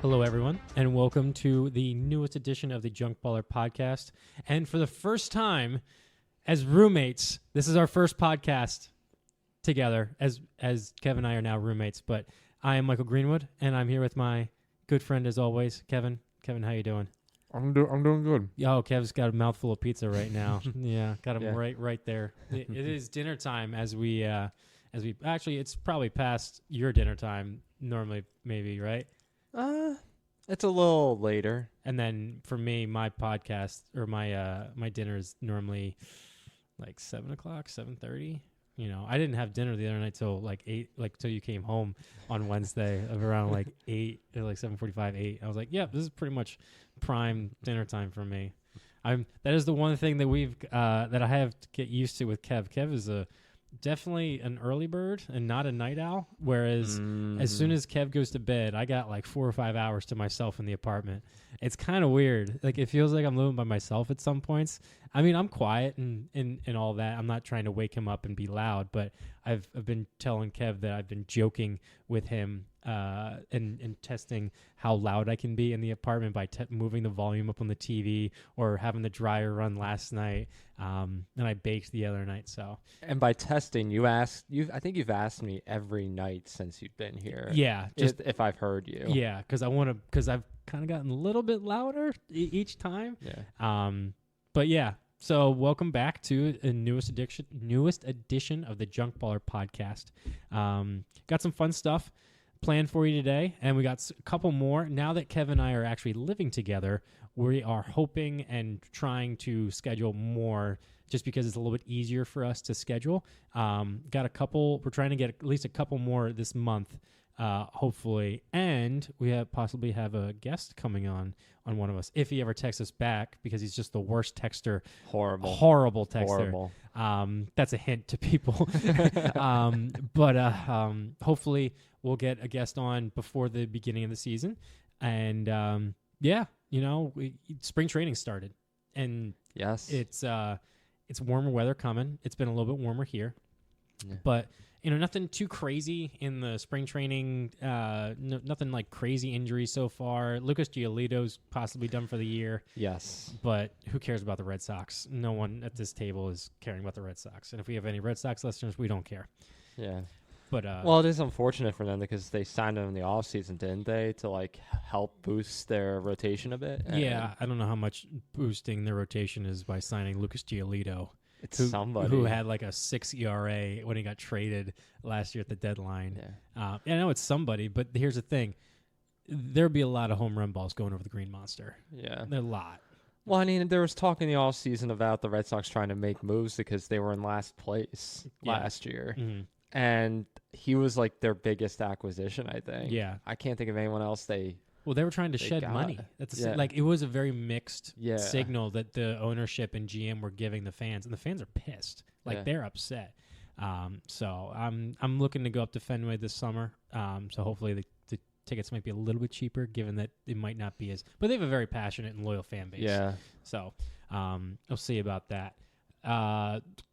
Hello, everyone, and welcome to the newest edition of the Junk Baller podcast. And for the first time, as roommates, this is our first podcast together. As Kevin and I are now roommates, but I am Michael Greenwood, and I'm here with my good friend, as always, Kevin. Kevin, how you doing? I'm doing good. Oh, Kev's got a mouthful of pizza right now. Yeah, got him right there. It is dinner time as we actually, it's probably past your dinner time normally, maybe, right? It's a little later. And then for me, my podcast or my dinner is normally like 7 o'clock, 7:30. You know, I didn't have dinner the other night till like 8, like till you came home on Wednesday of around like 8 or like 7:45, 8. I was like, yeah, this is pretty much prime dinner time for me. That is the one thing that that I have to get used to with Kev. Kev is definitely an early bird and not a night owl. Whereas as soon as Kev goes to bed, I got like 4 or 5 hours to myself in the apartment. It's kind of weird. Like, it feels like I'm living by myself at some points. I mean, I'm quiet and all that. I'm not trying to wake him up and be loud, but I've been telling Kev that I've been joking with him and testing how loud I can be in the apartment by moving the volume up on the TV or having the dryer run last night. And I baked the other night. So, and by testing, I think you've asked me every night since you've been here. Yeah, just if I've heard you. Yeah, because I've kind of gotten a little bit louder each time. Yeah. But yeah. So welcome back to a newest edition of the Junk Baller podcast. Got some fun stuff planned for you today, and we got a couple more. Now that Kevin and I are actually living together, we are hoping and trying to schedule more just because it's a little bit easier for us to schedule. Got a couple. We're trying to get at least a couple more this month, hopefully, and we possibly have a guest coming on one of us if he ever texts us back, because he's just the worst texter. Horrible texter. Horrible. That's a hint to people. But hopefully we'll get a guest on before the beginning of the season. And spring training started, and yes, it's warmer weather coming. It's been a little bit warmer here, but nothing too crazy in the spring training. Nothing like crazy injuries so far. Lucas Giolito's possibly done for the year. Yes. But who cares about the Red Sox? No one at this table is caring about the Red Sox. And if we have any Red Sox listeners, we don't care. Yeah. But well, it is unfortunate for them because they signed him in the offseason, didn't they, to like help boost their rotation a bit? Yeah, I don't know how much boosting their rotation is by signing Lucas Giolito. It's somebody who had like a 6 ERA when he got traded last year at the deadline. Yeah. I know it's somebody, but here's the thing. There'd be a lot of home run balls going over the Green Monster. Yeah. A lot. Well, I mean, there was talk in the offseason about the Red Sox trying to make moves because they were in last place last year. Mm-hmm. And he was like their biggest acquisition, I think. Yeah. I can't think of anyone else Well, they were trying to shed money. Like, it was a very mixed signal that the ownership and GM were giving the fans, and the fans are pissed. Like, they're upset. So I'm looking to go up to Fenway this summer. So hopefully the tickets might be a little bit cheaper, given that it might not be but they have a very passionate and loyal fan base. Yeah. So we'll see about that.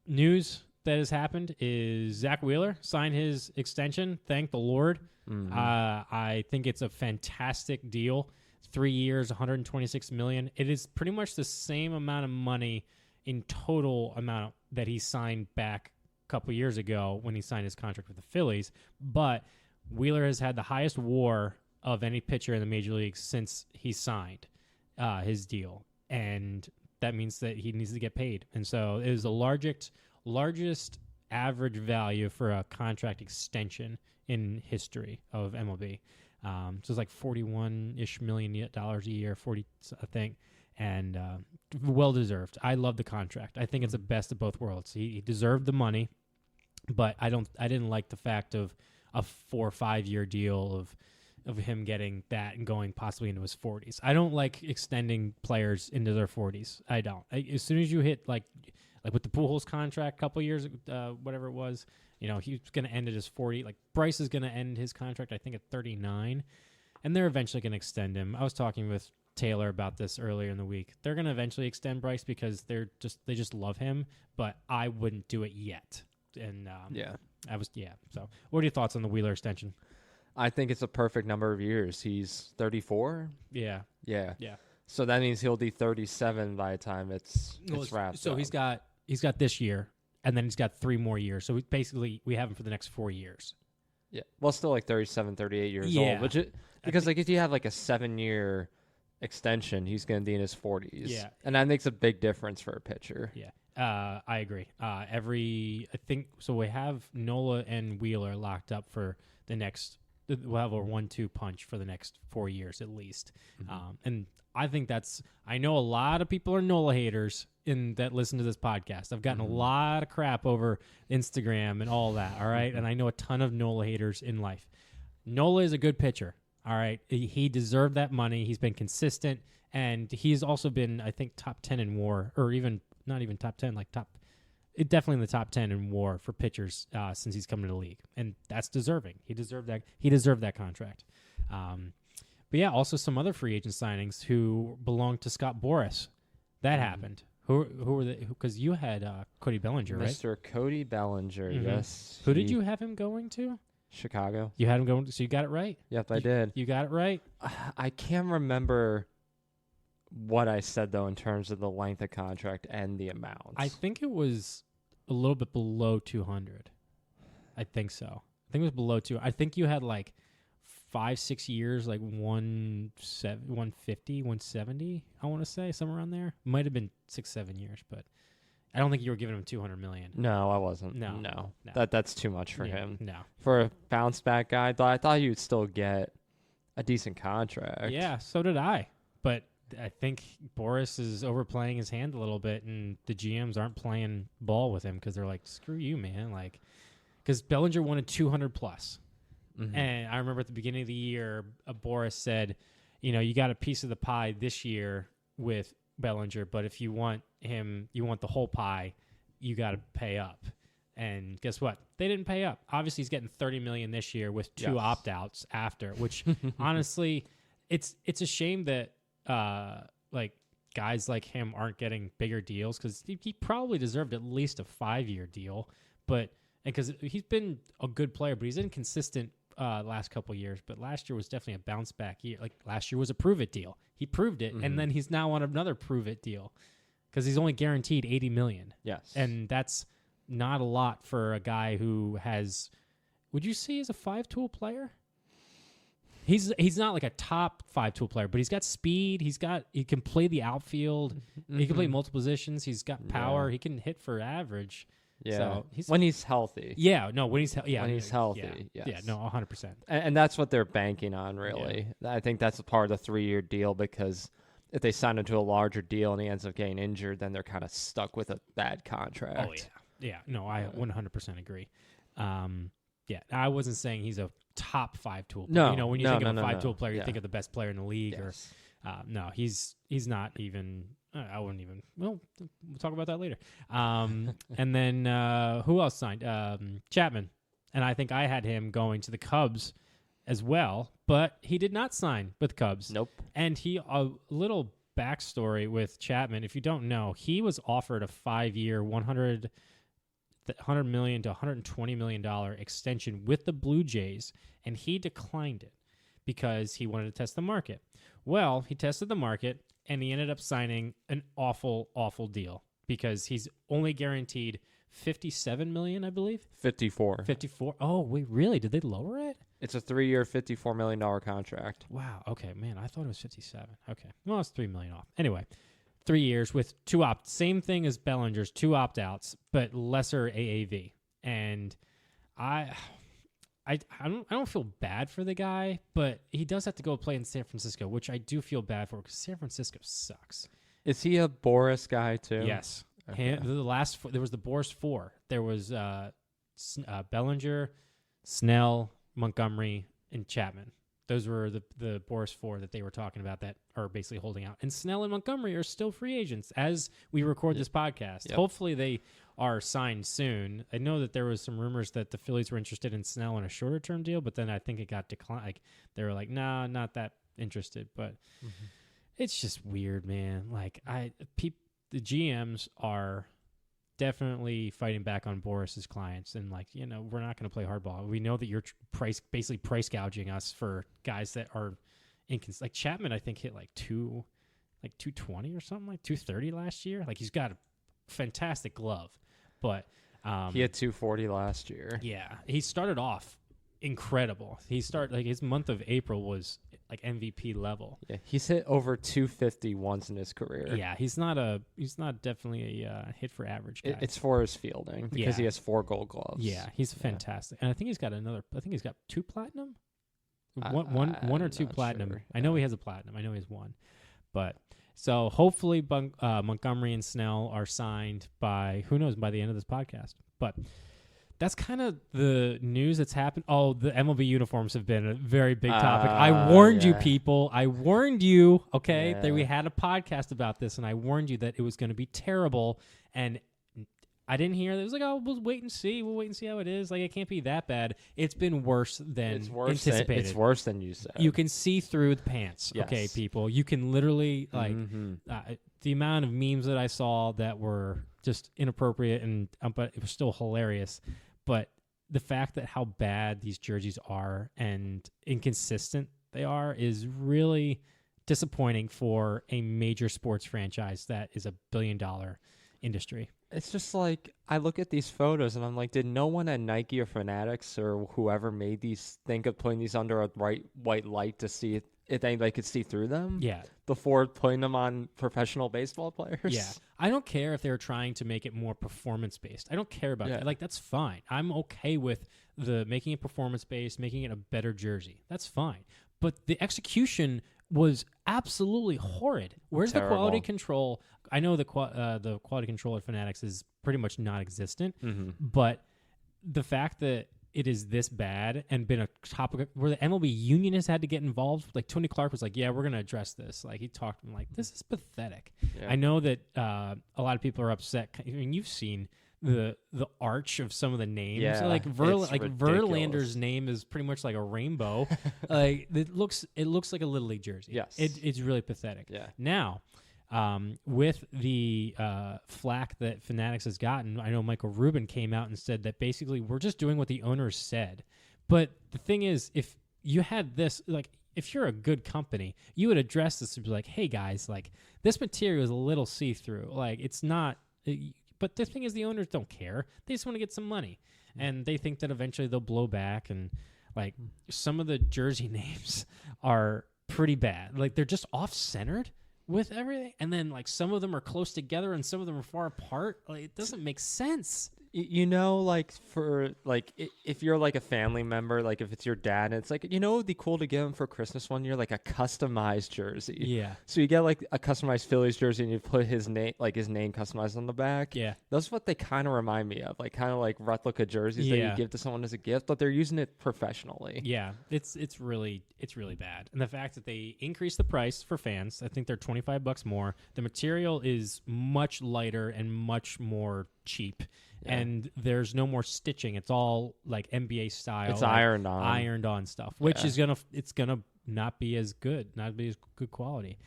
News that has happened is Zach Wheeler signed his extension. Thank the Lord. Mm-hmm. I think it's a fantastic deal. 3 years, $126 million. It is pretty much the same amount of money in total amount that he signed back a couple years ago when he signed his contract with the Phillies. But Wheeler has had the highest WAR of any pitcher in the major leagues since he signed his deal, and that means that he needs to get paid. And so it is the largest average value for a contract extension in history of MLB. So it's like $41-ish million a year, 40, I think, and well deserved. I love the contract. I think it's the best of both worlds. He deserved the money, but I didn't like the fact of a 4 or 5 year deal of him getting that and going possibly into his 40s. I don't like extending players into their 40s. I don't. As soon as you hit like with the Pujols contract a couple years, whatever it was, he's going to end at his 40. Like, Bryce is going to end his contract, I think, at 39, and they're eventually going to extend him. I was talking with Taylor about this earlier in the week. They're going to eventually extend Bryce because they just love him, but I wouldn't do it yet. And So, what are your thoughts on the Wheeler extension? I think it's a perfect number of years. He's 34. Yeah. Yeah. Yeah. So that means he'll be 37 by the time it's wrapped So up. he's got this year, and then he's got 3 more years. So we have him for the next 4 years. Yeah. Well, still like 37, 38 years old. Because like if you have like a 7-year extension, he's going to be in his 40s. Yeah. And that makes a big difference for a pitcher. Yeah. I agree. I think so. We have Nola and Wheeler locked up for the next. We'll have a 1-2 punch for the next 4 years at least. And I think I know a lot of people are Nola haters that listen to this podcast. I've gotten a lot of crap over Instagram and all that. All right. And I know a ton of Nola haters in life. Nola is a good pitcher. All right. He deserved that money. He's been consistent, and he's also been, I think, top 10 in WAR, or even not even top 10, definitely in the top 10 in WAR for pitchers since he's come to the league, and that's deserving. He deserved that. He deserved that contract. But yeah, also some other free agent signings who belonged to Scott Boras. That happened. Who were they? Because you had Cody Bellinger, right? Mr. Cody Bellinger, yes. Who did you have him going to? Chicago. You had him going, so you got it right? Yep, I did. You got it right? I can't remember what I said, though, in terms of the length of contract and the amount. I think it was a little bit below 200. I think so. I think it was below 2. I think you had like 5-6 years, like 150, 170, I want to say, somewhere around there. Might have been 6-7 years, but I don't think you were giving him $200 million. No, I wasn't. No. That's too much for him. No. For a bounce back guy, I thought he would still get a decent contract. Yeah, so did I. But I think Boras is overplaying his hand a little bit, and the GMs aren't playing ball with him because they're like, screw you, man. Like, because Bellinger wanted 200 plus. And I remember at the beginning of the year, Boras said, you got a piece of the pie this year with Bellinger, but if you want the whole pie, you got to pay up. And guess what? They didn't pay up. Obviously, he's getting $30 million this year with 2 opt-outs after, which honestly, it's a shame that like guys like him aren't getting bigger deals, because he probably deserved at least a 5-year deal, because he's been a good player, but he's inconsistent last couple of years. But last year was definitely a bounce back year. Like last year was a prove it deal. He proved it, and then he's now on another prove it deal because he's only guaranteed $80 million. Yes, and that's not a lot for a guy who has. Would you say he's a 5-tool player? He's not like a top 5-tool player, but he's got speed. He can play the outfield. He can play multiple positions. He's got power. He can hit for average. Yeah, so when he's healthy. Yeah, no, when he's healthy. Yes. Yeah, no, 100%. And that's what they're banking on, really. Yeah. I think that's a part of the 3-year deal, because if they sign him to a larger deal and he ends up getting injured, then they're kind of stuck with a bad contract. Oh, yeah. Yeah, no, I 100% agree. Yeah, I wasn't saying he's a top 5-tool player. No, when you think of a 5-tool player, you think of the best player in the league. Yes. Or no, he's not even. I wouldn't even. Well, we'll talk about that later. And then who else signed? Chapman, and I think I had him going to the Cubs as well, but he did not sign with the Cubs. Nope. And a little backstory with Chapman, if you don't know, he was offered a 5-year, $100 million to $120 million extension with the Blue Jays, and he declined it because he wanted to test the market. Well, he tested the market, and he ended up signing an awful, awful deal because he's only guaranteed $57 million, I believe. 54. 54. Oh, wait, really? Did they lower it? It's a 3-year, $54 million contract. Wow. Okay, man, I thought it was 57. Okay. Well, it's $3 million off. Anyway, 3 years with 2 same thing as Bellinger's, 2 opt-outs, but lesser AAV. And I don't feel bad for the guy, but he does have to go play in San Francisco, which I do feel bad for because San Francisco sucks. Is he a Boras guy too? Yes. Okay. The last there was the Boras 4. There was Bellinger, Snell, Montgomery, and Chapman. Those were the Boras 4 that they were talking about that are basically holding out. And Snell and Montgomery are still free agents as we record this podcast. Yep. Hopefully they are signed soon. I know that there was some rumors that the Phillies were interested in Snell on a shorter-term deal, but then I think it got declined. Like, they were like, nah, not that interested. But it's just weird, man. Like, the GMs are definitely fighting back on Boris's clients and like, we're not going to play hardball. We know that you're basically price gouging us for guys that are like Chapman. I think hit like 220 or something, like 230 last year. Like he's got a fantastic glove, but he had 240 last year. Yeah, he started off incredible. His month of April was like MVP level. Yeah, he's hit over 250 once in his career. Yeah, he's not definitely a hit for average guy. It's for his fielding because he has 4 Gold Gloves. Yeah, he's fantastic, and I think he's got 2 platinum, one or 2 platinum. Sure. I know he has a platinum. I know he has 1, but so hopefully Montgomery and Snell are signed by the end of this podcast, but. That's kind of the news that's happened. Oh, the MLB uniforms have been a very big topic. I warned you, people. I warned you, okay, that we had a podcast about this, and I warned you that it was going to be terrible. And I didn't hear that. It was like, oh, we'll wait and see. We'll wait and see how it is. Like, it can't be that bad. It's been worse than anticipated. It's worse than you said. You can see through the pants, okay, people. You can literally, the amount of memes that I saw that were just inappropriate, but it was still hilarious. But the fact that how bad these jerseys are and inconsistent they are is really disappointing for a major sports franchise that is $1 billion industry. It's just like, I look at these photos and I'm like, did no one at Nike or Fanatics or whoever made these think of putting these under a bright white light to see if anybody could see through them? Yeah. Before putting them on professional baseball players? Yeah. I don't care if they're trying to make it more performance-based. I don't care about that. Like, that's fine. I'm okay with making it performance-based, making it a better jersey. That's fine. But the execution was absolutely horrid. Where's the quality control? I know the quality control at Fanatics is pretty much non-existent, but the fact that it is this bad and been a topic where the MLB union has had to get involved. Like Tony Clark was like, yeah, we're going to address this. Like he talked to him like, this is pathetic. Yeah. I know that a lot of people are upset. I mean, you've seen the arch of some of the names. Yeah, like Verlander's name is pretty much like a rainbow. Like it looks like a Little League jersey. Yes. It's really pathetic. Yeah. Now, with the flack that Fanatics has gotten, I know Michael Rubin came out and said that basically we're just doing what the owners said. But the thing is, if you had this, like, if you're a good company, you would address this and be like, hey, guys, like, this material is a little see-through. Like, it's not... But the thing is, the owners don't care. They just want to get some money. And they think that eventually they'll blow back. And, like, some of the jersey names are pretty bad. Like, they're just off-centered with everything, and then like some of them are close together and some of them are far apart. Like it doesn't make sense. Like for like if you're like a family member, like if it's your dad, and it's like, it'd be cool to give him for Christmas one year, like a customized jersey. Yeah. So you get like a customized Phillies jersey and you put his name customized on the back. Yeah. That's what they kind of remind me of, like kind of like replica jerseys that you give to someone as a gift, but they're using it professionally. Yeah. It's really bad. And the fact that they increased the price for fans, I think they're $25 more. The material is much lighter and much more cheap. Yeah. And there's no more stitching. It's all like NBA style. It's like ironed on stuff, which is gonna not be as good, not be as good quality.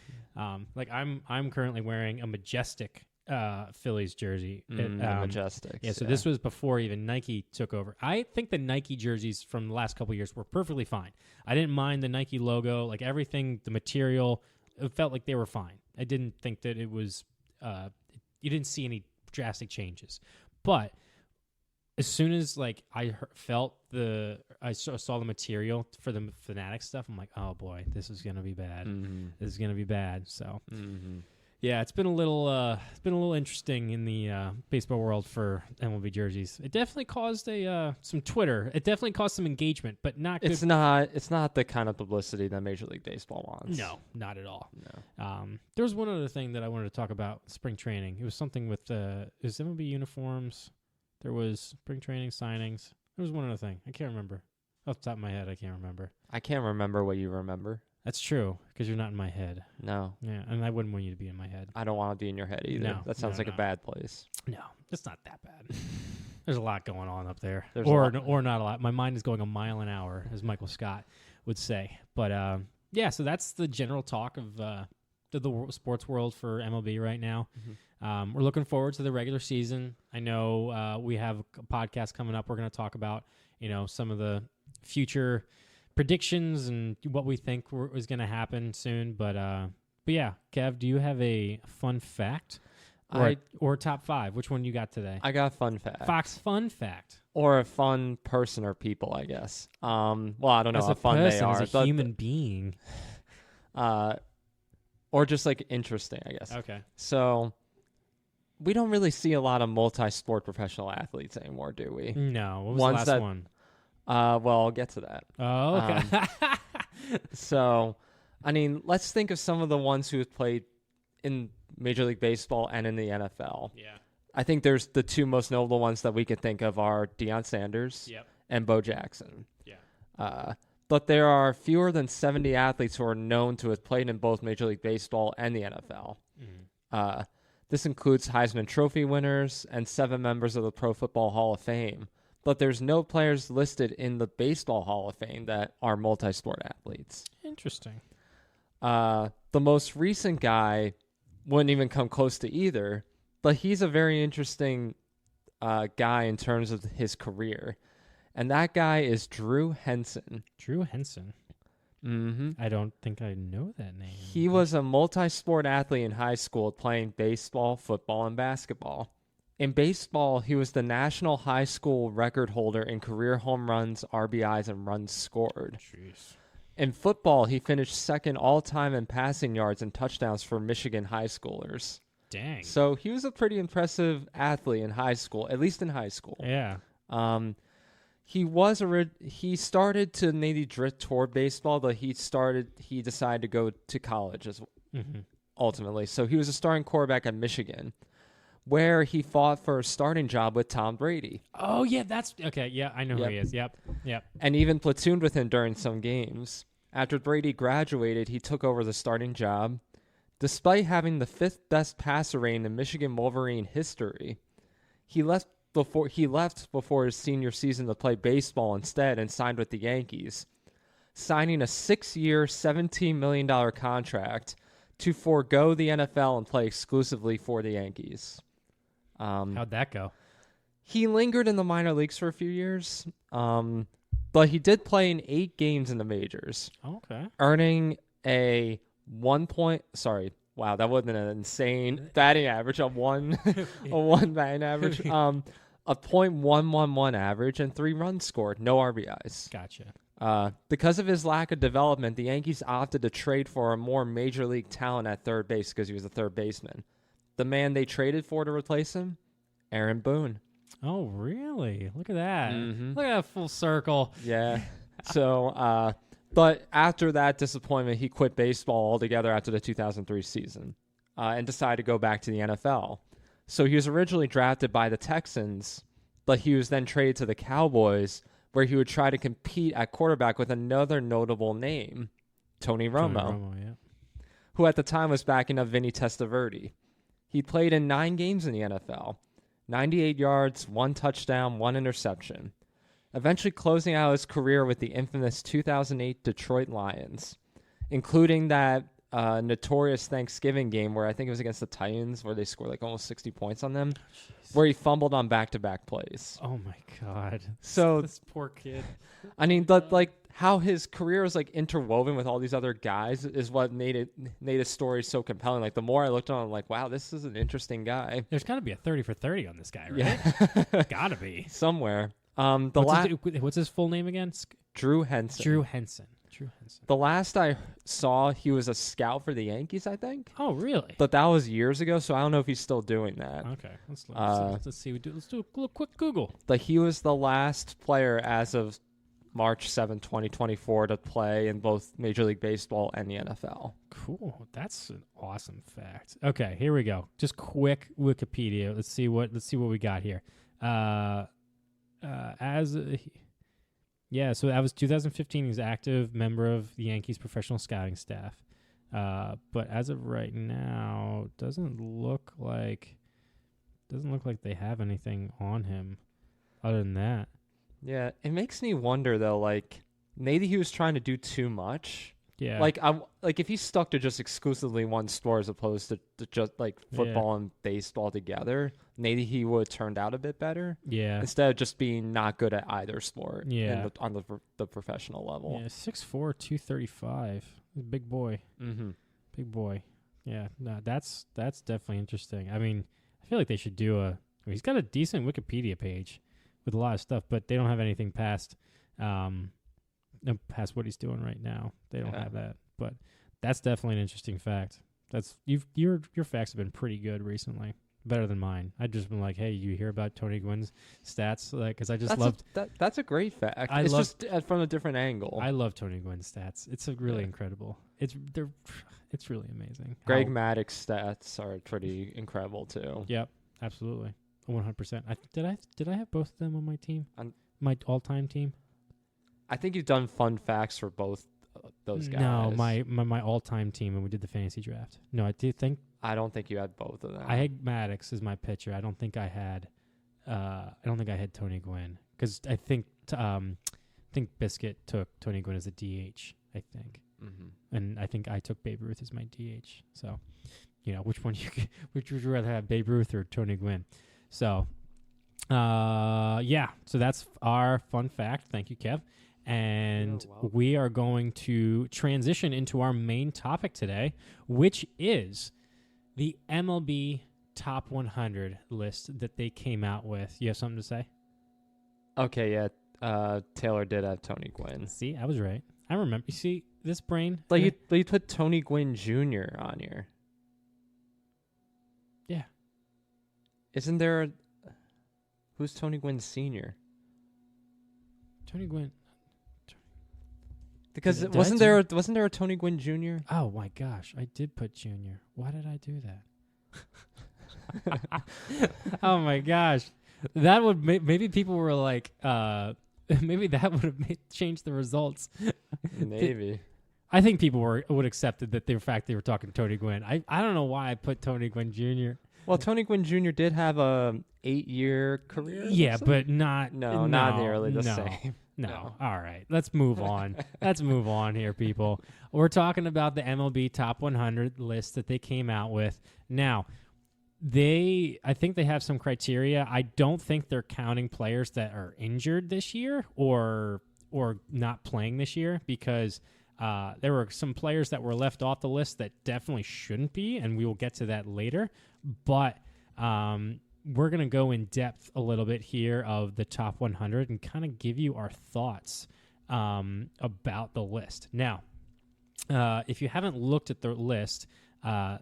Like I'm currently wearing a Majestic Phillies jersey. Majestic. Yeah. So this was before even Nike took over. I think the Nike jerseys from the last couple of years were perfectly fine. I didn't mind the Nike logo, like everything, the material. It felt like they were fine. I didn't think that it was. You didn't see any drastic changes. But as soon as like I saw the material for the Fanatic stuff, I'm like, oh boy, this is gonna be bad. This is gonna be bad. So yeah, it's been a little interesting in the baseball world for MLB jerseys. It definitely caused some Twitter. It definitely caused some engagement, but not good. It's not the kind of publicity that Major League Baseball wants. No, not at all. No. There was one other thing that I wanted to talk about: spring training. It was something with it was MLB uniforms. There was spring training signings. There was one other thing. I can't remember. Off the top of my head, I can't remember. I can't remember what you remember. That's true, because you're not in my head. No. Yeah, and I wouldn't want you to be in my head. I don't want to be in your head either. No, that sounds like a bad place. No, it's not that bad. There's a lot going on up there. Or not a lot. My mind is going a mile an hour, as Michael Scott would say. But, yeah, so that's the general talk of sports world for MLB right now. We're looking forward to the regular season. I know we have a podcast coming up. We're going to talk about some of the future predictions and what we think is going to happen soon. But yeah, Kev, do you have a fun fact or top 5? Which one you got today? I got a fun fact. Fox fun fact. Or a fun person or people, I guess. Well, I don't know how fun they are. As a human being. Or just like interesting, I guess. Okay. So we don't really see a lot of multi-sport professional athletes anymore, do we? No. What was the last one? Well, I'll get to that. Oh, okay. So, I mean, let's think of some of the ones who have played in Major League Baseball and in the NFL. Yeah. I think there's the two most notable ones that we could think of are Deion Sanders and Bo Jackson. Yeah. But there are fewer than 70 athletes who are known to have played in both Major League Baseball and the NFL. Mm-hmm. This includes Heisman Trophy winners and 7 members of the Pro Football Hall of Fame. But there's no players listed in the Baseball Hall of Fame that are multi-sport athletes. Interesting. The most recent guy wouldn't even come close to either, but he's a very interesting guy in terms of his career. And that guy is Drew Henson. Drew Henson? Mm-hmm. I don't think I know that name. He was a multi-sport athlete in high school playing baseball, football, and basketball. In baseball, he was the national high school record holder in career home runs, RBIs, and runs scored. Jeez. In football, he finished second all-time in passing yards and touchdowns for Michigan high schoolers. Dang. So he was a pretty impressive athlete in high school, at least in high school. Yeah. He started to maybe drift toward baseball, but he decided to go to college ultimately. So he was a starting quarterback at Michigan, where he fought for a starting job with Tom Brady. Oh, yeah, that's okay. Yeah, I know who he is. Yep. And even platooned with him during some games. After Brady graduated, he took over the starting job. Despite having the 5th best passer rating in Michigan Wolverine history, he left before his senior season to play baseball instead and signed with the Yankees, signing a 6-year, $17 million contract to forego the NFL and play exclusively for the Yankees. How'd that go? He lingered in the minor leagues for a few years, but he did play in 8 games in the majors. Okay. Earning a wow, that wasn't an insane batting average of one batting average. A .111 average and 3 runs scored, no RBIs. Gotcha. Because of his lack of development, the Yankees opted to trade for a more major league talent at third base because he was a third baseman. The man they traded for to replace him, Aaron Boone. Oh, really? Look at that. Mm-hmm. Look at that full circle. Yeah. So, but after that disappointment, he quit baseball altogether after the 2003 season and decided to go back to the NFL. So he was originally drafted by the Texans, but he was then traded to the Cowboys, where he would try to compete at quarterback with another notable name, Tony Romo, who at the time was backing up Vinny Testaverde. He played in 9 games in the NFL, 98 yards, 1 touchdown, 1 interception, eventually closing out his career with the infamous 2008 Detroit Lions, including that notorious Thanksgiving game where I think it was against the Titans where they scored like almost 60 points on them, where he fumbled on back-to-back plays. Oh, my God. So this poor kid. I mean, but like how his career was like interwoven with all these other guys is what made his story so compelling. Like the more I looked on, I'm like, wow, this is an interesting guy. There's got to be a 30 for 30 on this guy, right? Yeah. Gotta be. Somewhere. What's his full name again? Drew Henson. Drew Henson. The last I saw, he was a scout for the Yankees, I think. Oh, really? But that was years ago, so I don't know if he's still doing that. Okay, let's see. Let's do a quick Google. But he was the last player as of March 7, 2024, to play in both Major League Baseball and the NFL. Cool. That's an awesome fact. Okay, here we go. Just quick Wikipedia. Let's see what we got here. So that was 2015. He's active member of the Yankees professional scouting staff. But as of right now, doesn't look like they have anything on him other than that. Yeah, it makes me wonder though, like maybe he was trying to do too much. Yeah. Like if he stuck to just exclusively one sport as opposed to just like football and baseball together, maybe he would have turned out a bit better. Yeah. Instead of just being not good at either sport. Yeah. On the professional level. Yeah. 6'4", 235. Big boy. Mm-hmm. Big boy. Yeah. No, that's definitely interesting. I mean, I feel like they should do he's got a decent Wikipedia page with a lot of stuff, but they don't have anything past what he's doing right now. They don't have that, but that's definitely an interesting fact. Your facts have been pretty good recently, better than mine. I've just been like, hey, you hear about Tony Gwynn's stats? Like, because I just loved. That's a great fact. It's just from a different angle. I love Tony Gwynn's stats. It's really incredible. It's really amazing. Greg Maddox's stats are pretty incredible too. Yep, absolutely, 100%. Did I have both of them on my team? My all-time team. I think you've done fun facts for both those guys. No, my all-time team when we did the fantasy draft. No, I don't think you had both of them. I had Maddox as my pitcher. I don't think I had Tony Gwynn because I think Biscuit took Tony Gwynn as a DH. I think, and I think I took Babe Ruth as my DH. So, which one which would you rather have, Babe Ruth or Tony Gwynn? So, so that's our fun fact. Thank you, Kev. And we are going to transition into our main topic today, which is the MLB Top 100 list that they came out with. You have something to say? Okay, yeah. Taylor did have Tony Gwynn. See, I was right. I remember. You see, this brain. Like you put Tony Gwynn Jr. on here. Yeah. Isn't there? Who's Tony Gwynn Sr.? Tony Gwynn. Because wasn't there a Tony Gwynn Jr.? Oh my gosh, I did put Junior. Why did I do that? Oh my gosh, that would maybe people were like, maybe that would have changed the results. Maybe. I think people would accepted that the fact they were talking Tony Gwynn. I don't know why I put Tony Gwynn Jr. Well, Tony Gwynn Jr. did have a 8-year career. Yeah, but not nearly the same. No. All right. Let's move on. Let's move on here, people. We're talking about the MLB Top 100 list that they came out with. Now, I think they have some criteria. I don't think they're counting players that are injured this year or not playing this year because there were some players that were left off the list that definitely shouldn't be, and we will get to that later. But we're going to go in depth a little bit here of the top 100 and kind of give you our thoughts about the list. Now, if you haven't looked at the list,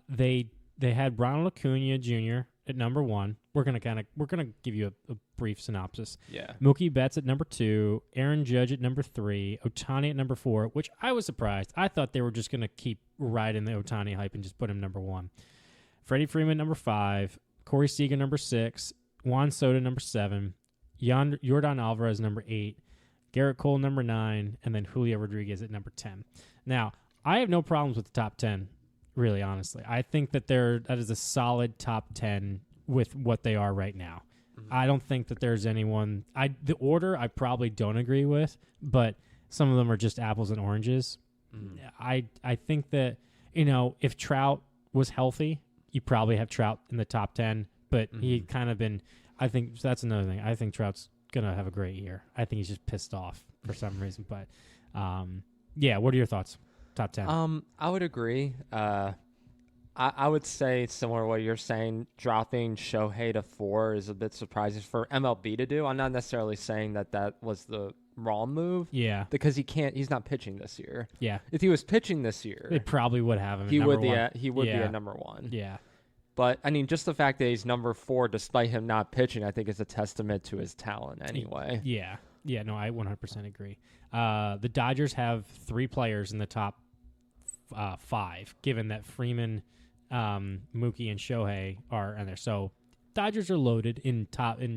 they had Ronald Acuna Jr. at number 1. We're gonna give you a brief synopsis. Yeah. Mookie Betts at number 2, Aaron Judge at number 3, Ohtani at number 4, which I was surprised. I thought they were just gonna keep riding the Ohtani hype and just put him number 1. Freddie Freeman number 5. Corey Seager, number 6. Juan Soto, number 7. Yordan Alvarez, number 8. Garrett Cole, number 9. And then Julio Rodriguez at number 10. Now, I have no problems with the top 10, really, honestly. I think that that is a solid top 10 with what they are right now. Mm-hmm. I don't think that there's anyone... The order, I probably don't agree with, but some of them are just apples and oranges. Mm-hmm. I think that, if Trout was healthy... You probably have Trout in the top 10, but he kind of been, I think that's another thing. I think Trout's going to have a great year. I think he's just pissed off for some reason. But, what are your thoughts? Top 10. I would agree. I would say similar to what you're saying, dropping Shohei to 4 is a bit surprising for MLB to do. I'm not necessarily saying that was the wrong move. Yeah. Because he's not pitching this year. Yeah. If he was pitching this year, they probably would have him. He would be a number 1. Yeah. But I mean, just the fact that he's number 4, despite him not pitching, I think is a testament to his talent anyway. Yeah. Yeah. No, I 100% agree. The Dodgers have 3 players in the top 5, given that Freeman, Mookie, and Shohei are in there. So Dodgers are loaded in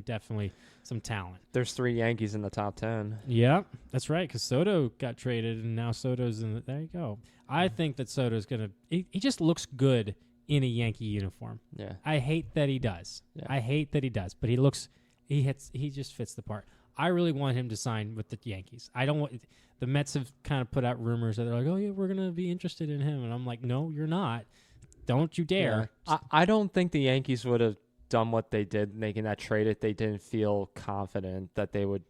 definitely some talent. There's 3 Yankees in the top 10. Yeah, that's right, because Soto got traded, and now Soto's in there you go. I think that Soto's going to... He just looks good in a Yankee uniform. Yeah. I hate that he does. Yeah. I hate that he does, but he just fits the part. I really want him to sign with the Yankees. I don't want the Mets have kind of put out rumors that they're like, oh yeah, we're gonna be interested in him, and I'm like, no, you're not. Don't you dare. Yeah. I don't think the Yankees would have done what they did making that trade if they didn't feel confident that they would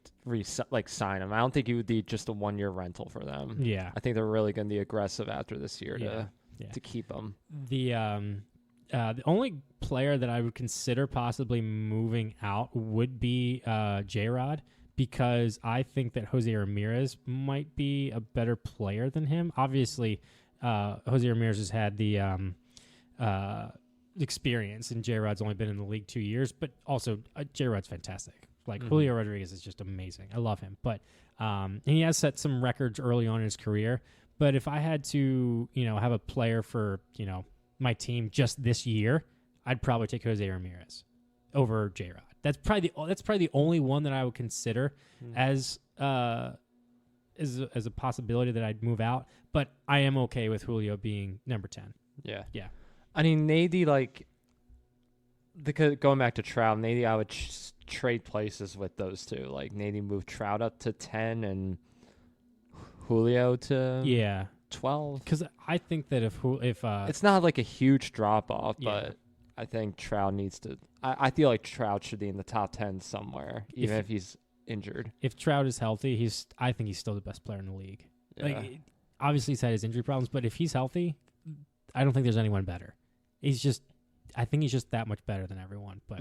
sign him. I don't think it would be just a 1-year rental for them. Yeah. I think they're really going to be aggressive after this year to keep him. The only player that I would consider possibly moving out would be J-Rod, because I think that Jose Ramirez might be a better player than him. Obviously, Jose Ramirez has had the experience, and J-Rod's only been in the league 2 years, but also J-Rod's fantastic. Like Julio Rodriguez is just amazing. I love him, but and he has set some records early on in his career. But if I had to, have a player for my team just this year, I'd probably take Jose Ramirez over J-Rod. That's probably the only one that I would consider as a possibility that I'd move out. But I am okay with Julio being number 10. Yeah. Yeah. I mean, Nady, going back to Trout, Nady, I would trade places with those two. Like, Nady moved Trout up to 10 and Julio to 12. Because I think that if it's not like a huge drop off, but I think Trout needs to. I feel like Trout should be in the top 10 somewhere, even if he's injured. If Trout is healthy, I think he's still the best player in the league. Yeah. Like, obviously he's had his injury problems, but if he's healthy, I don't think there's anyone better. I think he's just that much better than everyone. But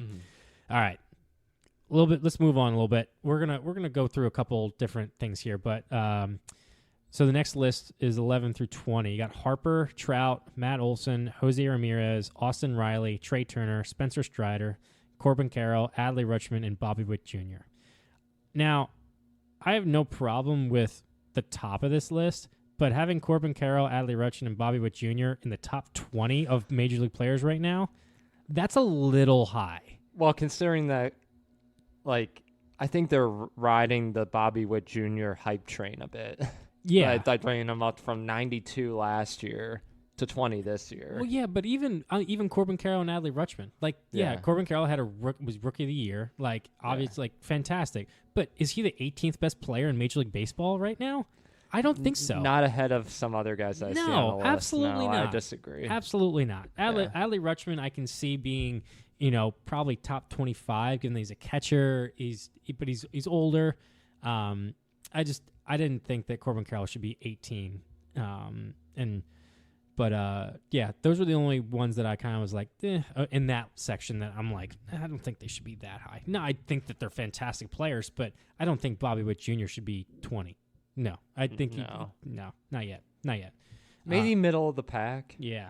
all right, a little bit. Let's move on a little bit. We're gonna go through a couple different things here, but so the next list is 11 through 20. You got Harper, Trout, Matt Olson, Jose Ramirez, Austin Riley, Trey Turner, Spencer Strider, Corbin Carroll, Adley Rutschman, and Bobby Witt Jr. Now, I have no problem with the top of this list. But having Corbin Carroll, Adley Rutschman, and Bobby Witt Jr. in the top 20 of Major League players right now, that's a little high. Well, considering that, I think they're riding the Bobby Witt Jr. hype train a bit. Yeah. By bringing him up from 92 last year to 20 this year. Well, yeah, but even Corbin Carroll and Adley Rutschman, Corbin Carroll was Rookie of the Year, obviously, fantastic. But is he the 18th best player in Major League Baseball right now? I don't think so. Not ahead of some other guys I see on the list. Absolutely not. I disagree. Absolutely not. Adley Rutschman, I can see being, probably top 25, given that he's a catcher. He's older. I didn't think that Corbin Carroll should be 18. Those were the only ones that I kind of was like, in that section that I'm like, I don't think they should be that high. No, I think that they're fantastic players, but I don't think Bobby Witt Jr. should be 20. No, I think no, not yet. Maybe middle of the pack. Yeah,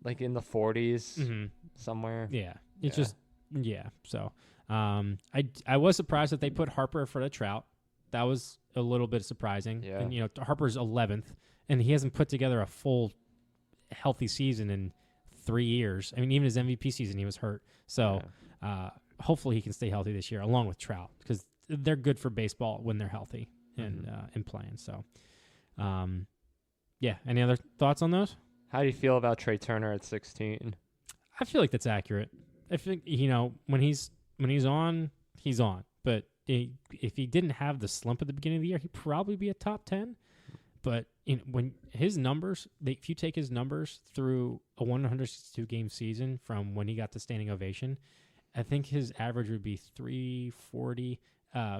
like in the 40s somewhere. Yeah, it's just So, I was surprised that they put Harper for the Trout. That was a little bit surprising. Yeah, and Harper's 11th, and he hasn't put together a full healthy season in 3 years. I mean, even his MVP season, he was hurt. So, hopefully, he can stay healthy this year, along with Trout, because they're good for baseball when they're healthy. And playing. So, any other thoughts on those? How do you feel about Trey Turner at 16? I feel like that's accurate. I think, when he's on, he's on. But if he didn't have the slump at the beginning of the year, he'd probably be a top 10. But when his numbers, if you take his numbers through a 162 game season from when he got the standing ovation, I think his average would be 340.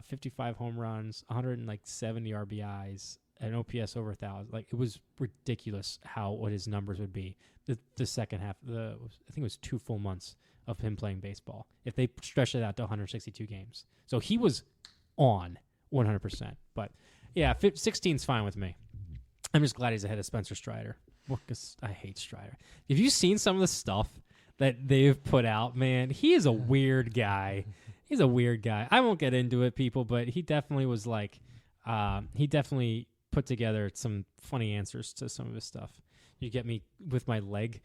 55 home runs, 170 RBIs, an OPS over 1,000. It was ridiculous what his numbers would be. The second half, I think it was 2 full months of him playing baseball. If they stretched it out to 162 games, so he was on 100%. But 16's fine with me. I'm just glad he's ahead of Spencer Strider. Because I hate Strider. Have you seen some of the stuff that they've put out? Man, he is a weird guy. He's a weird guy. I won't get into it, people, but he definitely was he definitely put together some funny answers to some of his stuff. You get me with my leg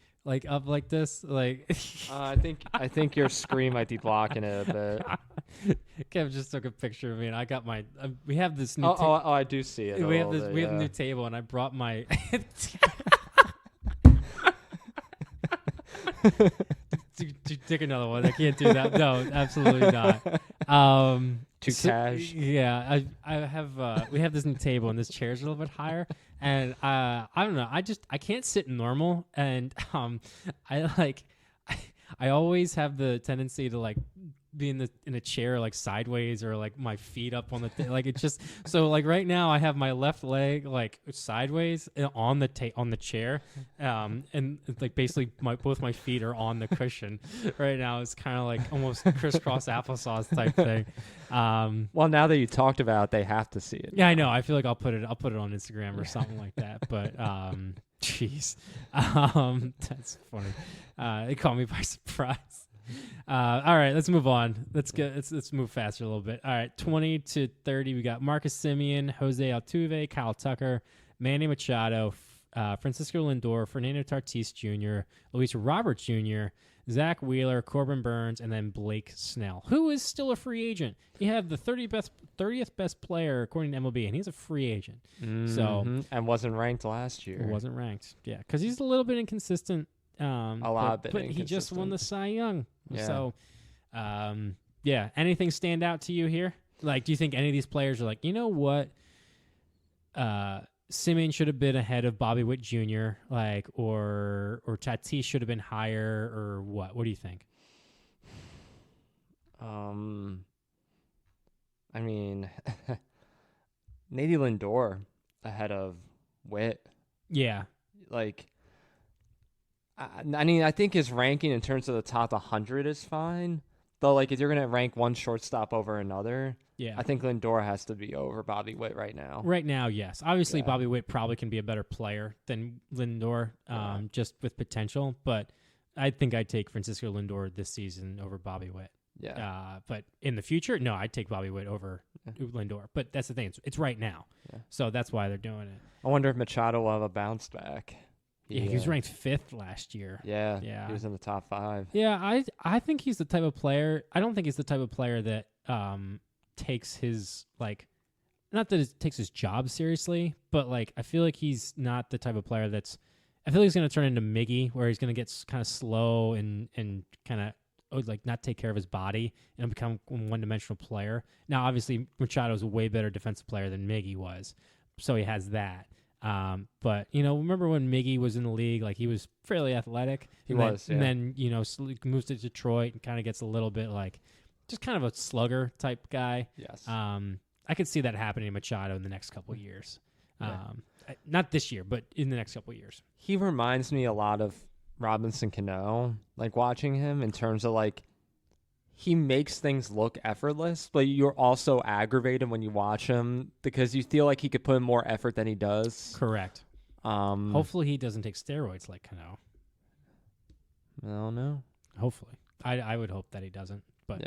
up like this, I think your screen might be blocking it a bit. Kev just took a picture of me, and I got my. We have this new. I do see it. We have a new table, and I brought my. Take another one. I can't do that. No, absolutely not. Too cash. Yeah, I have we have this new table and this chair's a little bit higher, and I don't know. I can't sit normal, and I like I always have the tendency to like be in a chair like sideways or like my feet up on the like it's just so like right now I have my left leg like sideways on the chair, and like basically both my feet are on the cushion right now. It's kind of like almost crisscross applesauce type thing. Well, now that you talked about it, they have to see it. Yeah, I know. I feel like I'll put it on Instagram or something like that. But jeez, that's funny. It caught me by surprise. All right, let's move on. Let's move faster a little bit. All right, 20 to 30, we got Marcus Semien, Jose Altuve, Kyle Tucker, Manny Machado, Francisco Lindor, Fernando Tatis Jr., Luis Robert Jr., Zach Wheeler, Corbin Burns, and then Blake Snell, who is still a free agent. You have the 30th best player according to MLB, and he's a free agent. Mm-hmm. So and wasn't ranked last year. Wasn't ranked, yeah, because he's a little bit inconsistent. But he just won the Cy Young. Yeah. So, yeah. Anything stand out to you here? Like, do you think any of these players are like, you know what? Simeon should have been ahead of Bobby Witt Jr. Like, or Tatis should have been higher, or what? What do you think? I mean, maybe Lindor ahead of Witt. Yeah. Like, I mean, I think his ranking in terms of the top 100 is fine. But, like, if you're going to rank one shortstop over another, yeah, I think Lindor has to be over Bobby Witt right now. Right now, yes. Obviously, Bobby Witt probably can be a better player than Lindor, just with potential. But I think I'd take Francisco Lindor this season over Bobby Witt. Yeah. But in the future, no, I'd take Bobby Witt over Lindor. But that's the thing. It's right now. Yeah. So that's why they're doing it. I wonder if Machado will have a bounce back. Yeah, he was ranked 5th last year. Yeah, he was in the top 5. Yeah, I think he's the type of player. I don't think he's the type of player that takes his not that it takes his job seriously, but like I feel like he's not the type of player that's. I feel like he's going to turn into Miggy, where he's going to get kind of slow and kind of like not take care of his body and become a one-dimensional player. Now, obviously, Machado's a way better defensive player than Miggy was, so he has that. But remember when Miggy was in the league, like he was fairly athletic. And then moves to Detroit and kind of gets a little bit like just kind of a slugger type guy. Yes. I could see that happening to Machado in the next couple of years. Yeah. Not this year, but in the next couple of years. He reminds me a lot of Robinson Cano, like watching him in terms of like he makes things look effortless, but you're also aggravated when you watch him because you feel like he could put in more effort than he does. Correct. Hopefully he doesn't take steroids like Cano. I don't know. Hopefully. I would hope that he doesn't. But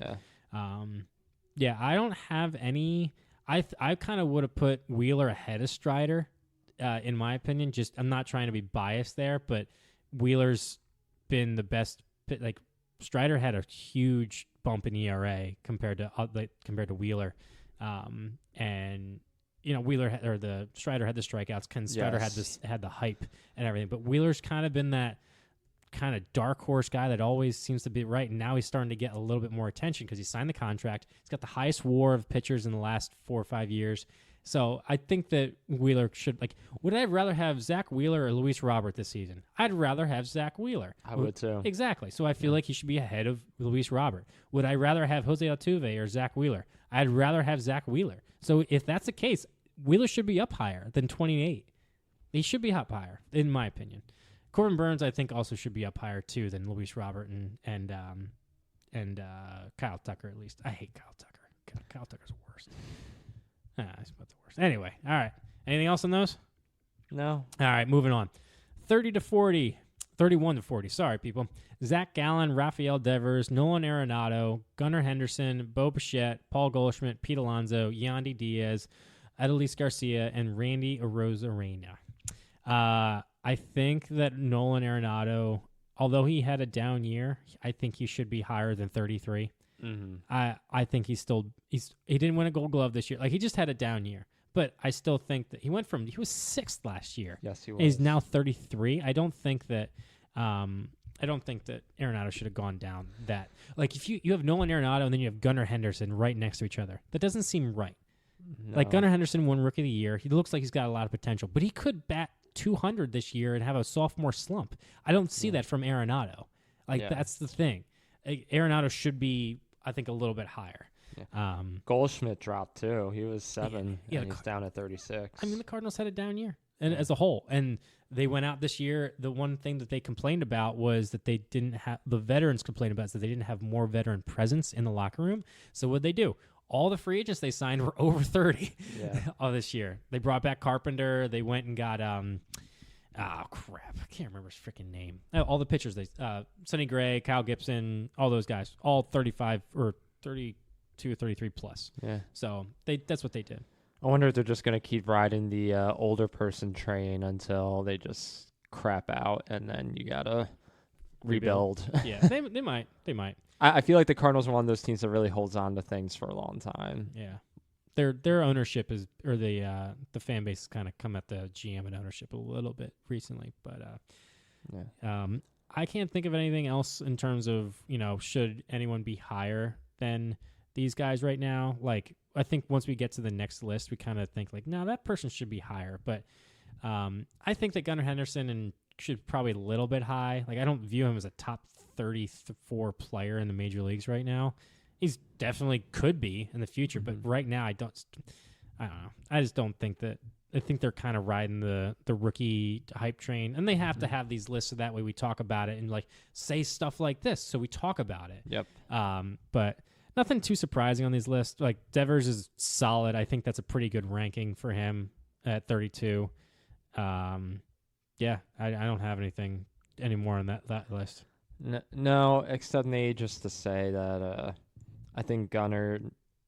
yeah, I don't have any. I kind of would have put Wheeler ahead of Strider, in my opinion. Just I'm not trying to be biased there, but Wheeler's been the best. Like Strider had a huge bump in ERA compared to Wheeler, and Wheeler Strider had the strikeouts. Strider had the hype and everything, but Wheeler's kind of been that kind of dark horse guy that always seems to be right, and now he's starting to get a little bit more attention because he signed the contract. He's got the highest WAR of pitchers in the last 4 or 5 years. So I think that Wheeler should would I rather have Zach Wheeler or Luis Robert this season? I'd rather have Zach Wheeler. I would too. Exactly. So I feel like he should be ahead of Luis Robert. Would I rather have Jose Altuve or Zach Wheeler? I'd rather have Zach Wheeler. So if that's the case, Wheeler should be up higher than 28. He should be up higher, in my opinion. Corbin Burns, I think, also should be up higher too than Luis Robert and Kyle Tucker. At least I hate Kyle Tucker. Kyle Tucker's the worst. He's about the worst. Anyway, all right. Anything else on those? No. All right, moving on. 31 to 40. Sorry, people. Zach Gallen, Rafael Devers, Nolan Arenado, Gunnar Henderson, Bo Bichette, Paul Goldschmidt, Pete Alonso, Yandy Diaz, Adolis Garcia, and Randy Arozarena. I think that Nolan Arenado, although he had a down year, I think he should be higher than 33. Mm-hmm. I think he didn't win a Gold Glove this year. Like he just had a down year, but I still think that he was 6th last year. Yes, he was. He's now 33. I don't think that. I I don't think that Arenado should have gone down that. Like, if you have Nolan Arenado and then you have Gunnar Henderson right next to each other, that doesn't seem right. No. Like, Gunnar Henderson won Rookie of the Year. He looks like he's got a lot of potential, but he could bat 200 this year and have a sophomore slump. I don't see that from Arenado. Like, that's the thing. Arenado should be, I think, a little bit higher. Yeah. Goldschmidt dropped too. He was 7, and he's down at 36. I mean, the Cardinals had a down year and as a whole, and they went out this year. The one thing that they complained about was that they didn't have the veterans complained about is that they didn't have more veteran presence in the locker room. So what they do? All the free agents they signed were over 30 this year. They brought back Carpenter. They went and got oh crap, I can't remember his freaking name. All the pitchers they Sonny Gray, Kyle Gibson, all those guys, all 35 or 32 or 33 plus. Yeah. So that's what they did. I wonder if they're just going to keep riding the older person train until they just crap out, and then you got to rebuild. Yeah, they might. They might. I feel like the Cardinals are one of those teams that really holds on to things for a long time. Yeah. Their ownership is, or the fan base has kind of come at the GM and ownership a little bit recently, but I can't think of anything else in terms of, should anyone be higher than these guys right now. Like, I think once we get to the next list, we kind of think like, no, that person should be higher. But I think that Gunnar Henderson should probably a little bit high. Like, I don't view him as a top 34 player in the major leagues right now. He's definitely could be in the future, but right now I don't know. I just don't think that. I think they're kind of riding the rookie hype train, and they have to have these lists so that way we talk about it and like say stuff like this, so we talk about it. Yep. But nothing too surprising on these lists. Like, Devers is solid. I think that's a pretty good ranking for him at 32. I don't have anything anymore on that list. No, except maybe just to say that I think Gunnar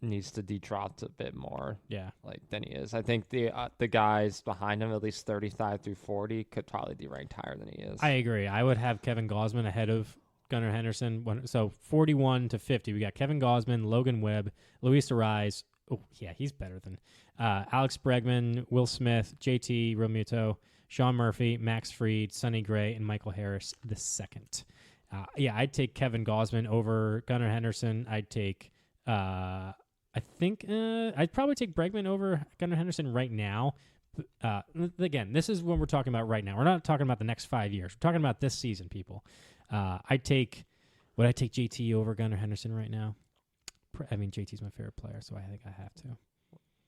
needs to de-drop a bit more. Yeah, than he is. I think the guys behind him, at least 35 through 40, could probably be ranked higher than he is. I agree. I would have Kevin Gausman ahead of Gunnar Henderson. So 41 to 50, we got Kevin Gausman, Logan Webb, Luis Ariz. Oh yeah, he's better than Alex Bregman, Will Smith, JT Realmuto, Sean Murphy, Max Fried, Sonny Gray, and Michael Harris the second. I'd take Kevin Gausman over Gunnar Henderson. I'd take, I'd probably take Bregman over Gunnar Henderson right now. Again, this is what we're talking about right now. We're not talking about the next 5 years. We're talking about this season, people. Would I take JT over Gunnar Henderson right now? I mean, JT's my favorite player, so I think I have to.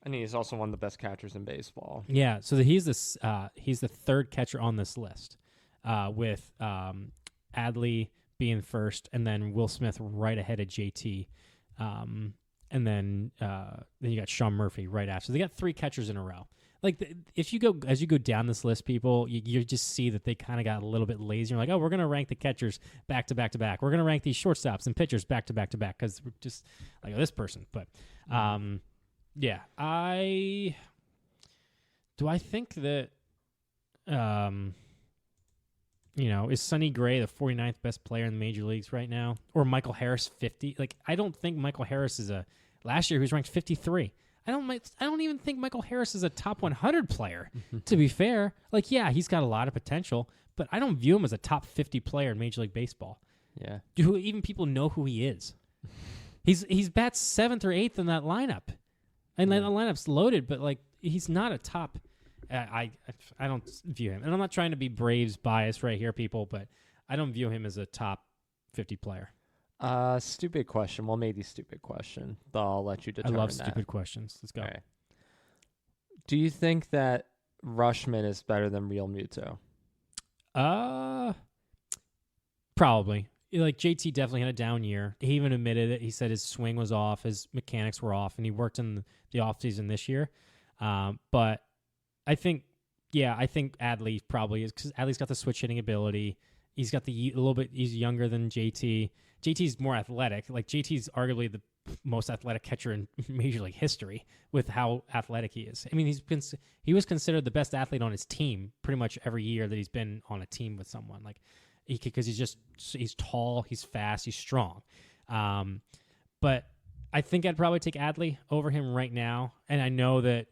And he's also one of the best catchers in baseball. Yeah, so he's the third catcher on this list, with Adley being first, and then Will Smith right ahead of JT, and then you got Sean Murphy right after. So they got 3 catchers in a row. Like, as you go down this list, people, you just see that they kind of got a little bit lazy. You're like, oh, we're going to rank the catchers back to back to back. We're going to rank these shortstops and pitchers back to back to back because we're just like, oh, this person. But I think that is Sonny Gray the 49th best player in the major leagues right now, or Michael Harris 50? Like, I don't think Michael Harris is last year he was ranked 53. I don't even think Michael Harris is a top 100 player, to be fair. Like, yeah, he's got a lot of potential, but I don't view him as a top 50 player in Major League Baseball. Yeah. Do even people know who he is? He's bats 7th or 8th in that lineup. And that lineup's loaded, but like, he's not a top. I don't view him. And I'm not trying to be Braves biased right here, people, but I don't view him as a top 50 player. Stupid question. Well, maybe stupid question. But I'll let you determine. I love that. stupid questions. Let's go. Right. Do you think that Rushman is better than Real Muto? Probably. Like, JT definitely had a down year. He even admitted it. He said his swing was off, his mechanics were off, and he worked in the offseason this year. But I think Adley probably is, because Adley's got the switch hitting ability. He's got he's younger than JT. JT's more athletic. Like, JT's arguably the most athletic catcher in Major League history with how athletic he is. I mean, he was considered the best athlete on his team pretty much every year that he's been on a team with someone. Like, because he's tall, he's fast, he's strong. But I think I'd probably take Adley over him right now. And I know that,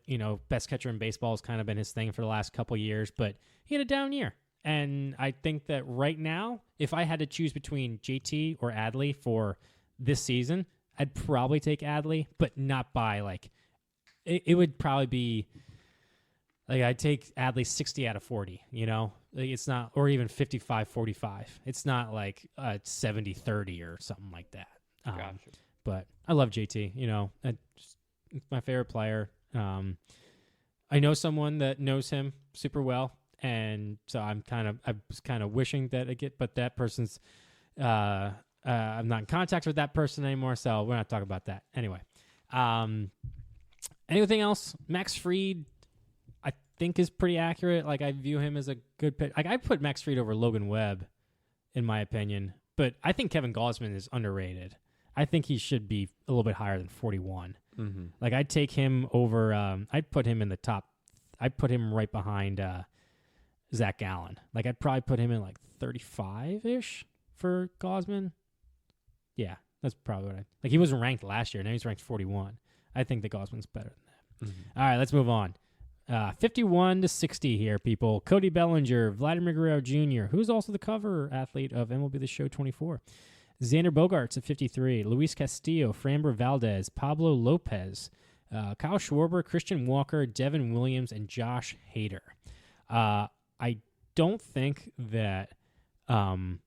best catcher in baseball has kind of been his thing for the last couple years, but he had a down year. And I think that right now, if I had to choose between JT or Adley for this season, I'd probably take Adley, but not by like it would probably be like I'd take Adley 60 out of 40, you know? Like it's not, or even 55-45. It's not like 70-30 or something like that. Gotcha. But I love JT, you know. It's my favorite player. I know someone that knows him super well, and so I was kind of wishing that I get, but that person's I'm not in contact with that person anymore, so we're not talking about that. Anyway. Anything else? Max Fried, I think, is pretty accurate. Like, I view him as a good pitch. Like, I put Max Fried over Logan Webb, in my opinion. But I think Kevin Gausman is underrated. I think he should be a little bit higher than 41. Mm-hmm. Like, I'd take him over. I'd put him in the top. I'd put him right behind Zach Gallen. Like, I'd probably put him in like 35-ish for Gausman. Yeah, that's probably what like. He wasn't ranked last year. Now he's ranked 41. I think the Gausman's better than that. Mm-hmm. All right, let's move on. 51-60 here, people. Cody Bellinger, Vladimir Guerrero Jr., who's also the cover athlete of MLB The Show 24. Xander Bogaerts at 53. Luis Castillo, Framber Valdez, Pablo Lopez, Kyle Schwarber, Christian Walker, Devin Williams, and Josh Hader. I don't think that Kyle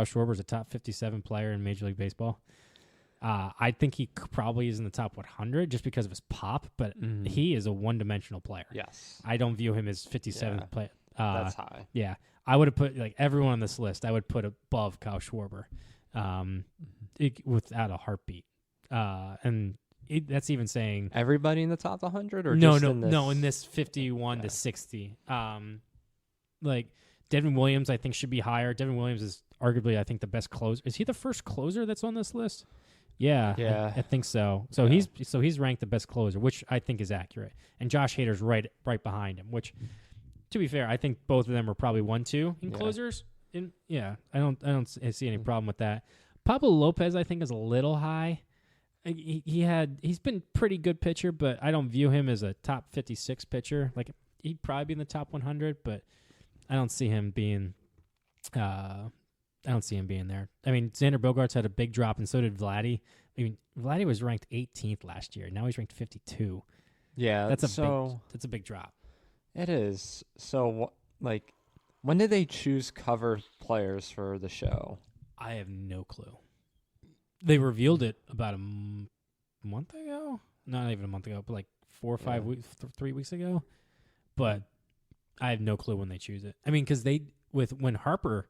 Schwarber is a top 57 player in Major League Baseball. I think he probably is in the top 100 just because of his pop, but he is a one-dimensional player. Yes. I don't view him as 57th player. That's high. Yeah. I would have put, like, everyone on this list, I would put above Kyle Schwarber without a heartbeat. And that's even saying... Everybody in the top 100? Or no, just no, in this? No, in this 51 to 60. Like, Devin Williams, I think, should be higher. Devin Williams is arguably, I think, the best closer. Is he the first closer that's on this list? Yeah, I think so. So he's ranked the best closer, which I think is accurate. And Josh Hader's right behind him, which, to be fair, I think both of them are probably 1-2 in closers. I don't see any problem with that. Pablo Lopez, I think, is a little high. He's been pretty good pitcher, but I don't view him as a top 56 pitcher. Like, he'd probably be in the top 100, but I don't see him being. I don't see him being there. I mean, Xander Bogaerts had a big drop, and so did Vladdy. I mean, Vladdy was ranked 18th last year. Now he's ranked 52. Yeah, that's a big drop. It is. So, like, when did they choose cover players for the show? I have no clue. They revealed it about a month ago. Not even a month ago, but like 4 or 5 weeks, 3 weeks ago. But I have no clue when they choose it. I mean, because when Harper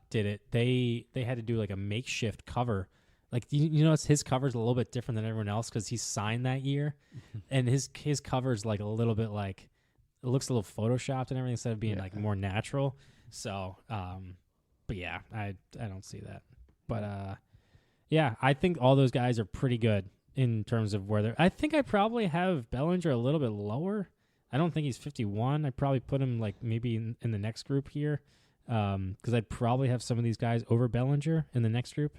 did it, they had to do like a makeshift cover. Like, you notice his cover's a little bit different than everyone else because he's signed that year, and his cover's like a little bit like it looks a little photoshopped and everything instead of being like more natural. So, but yeah, I don't see that. But I think all those guys are pretty good in terms of where they're. I think I probably have Bellinger a little bit lower. I don't think he's 51. I'd probably put him like maybe in the next group here. Because I'd probably have some of these guys over Bellinger in the next group.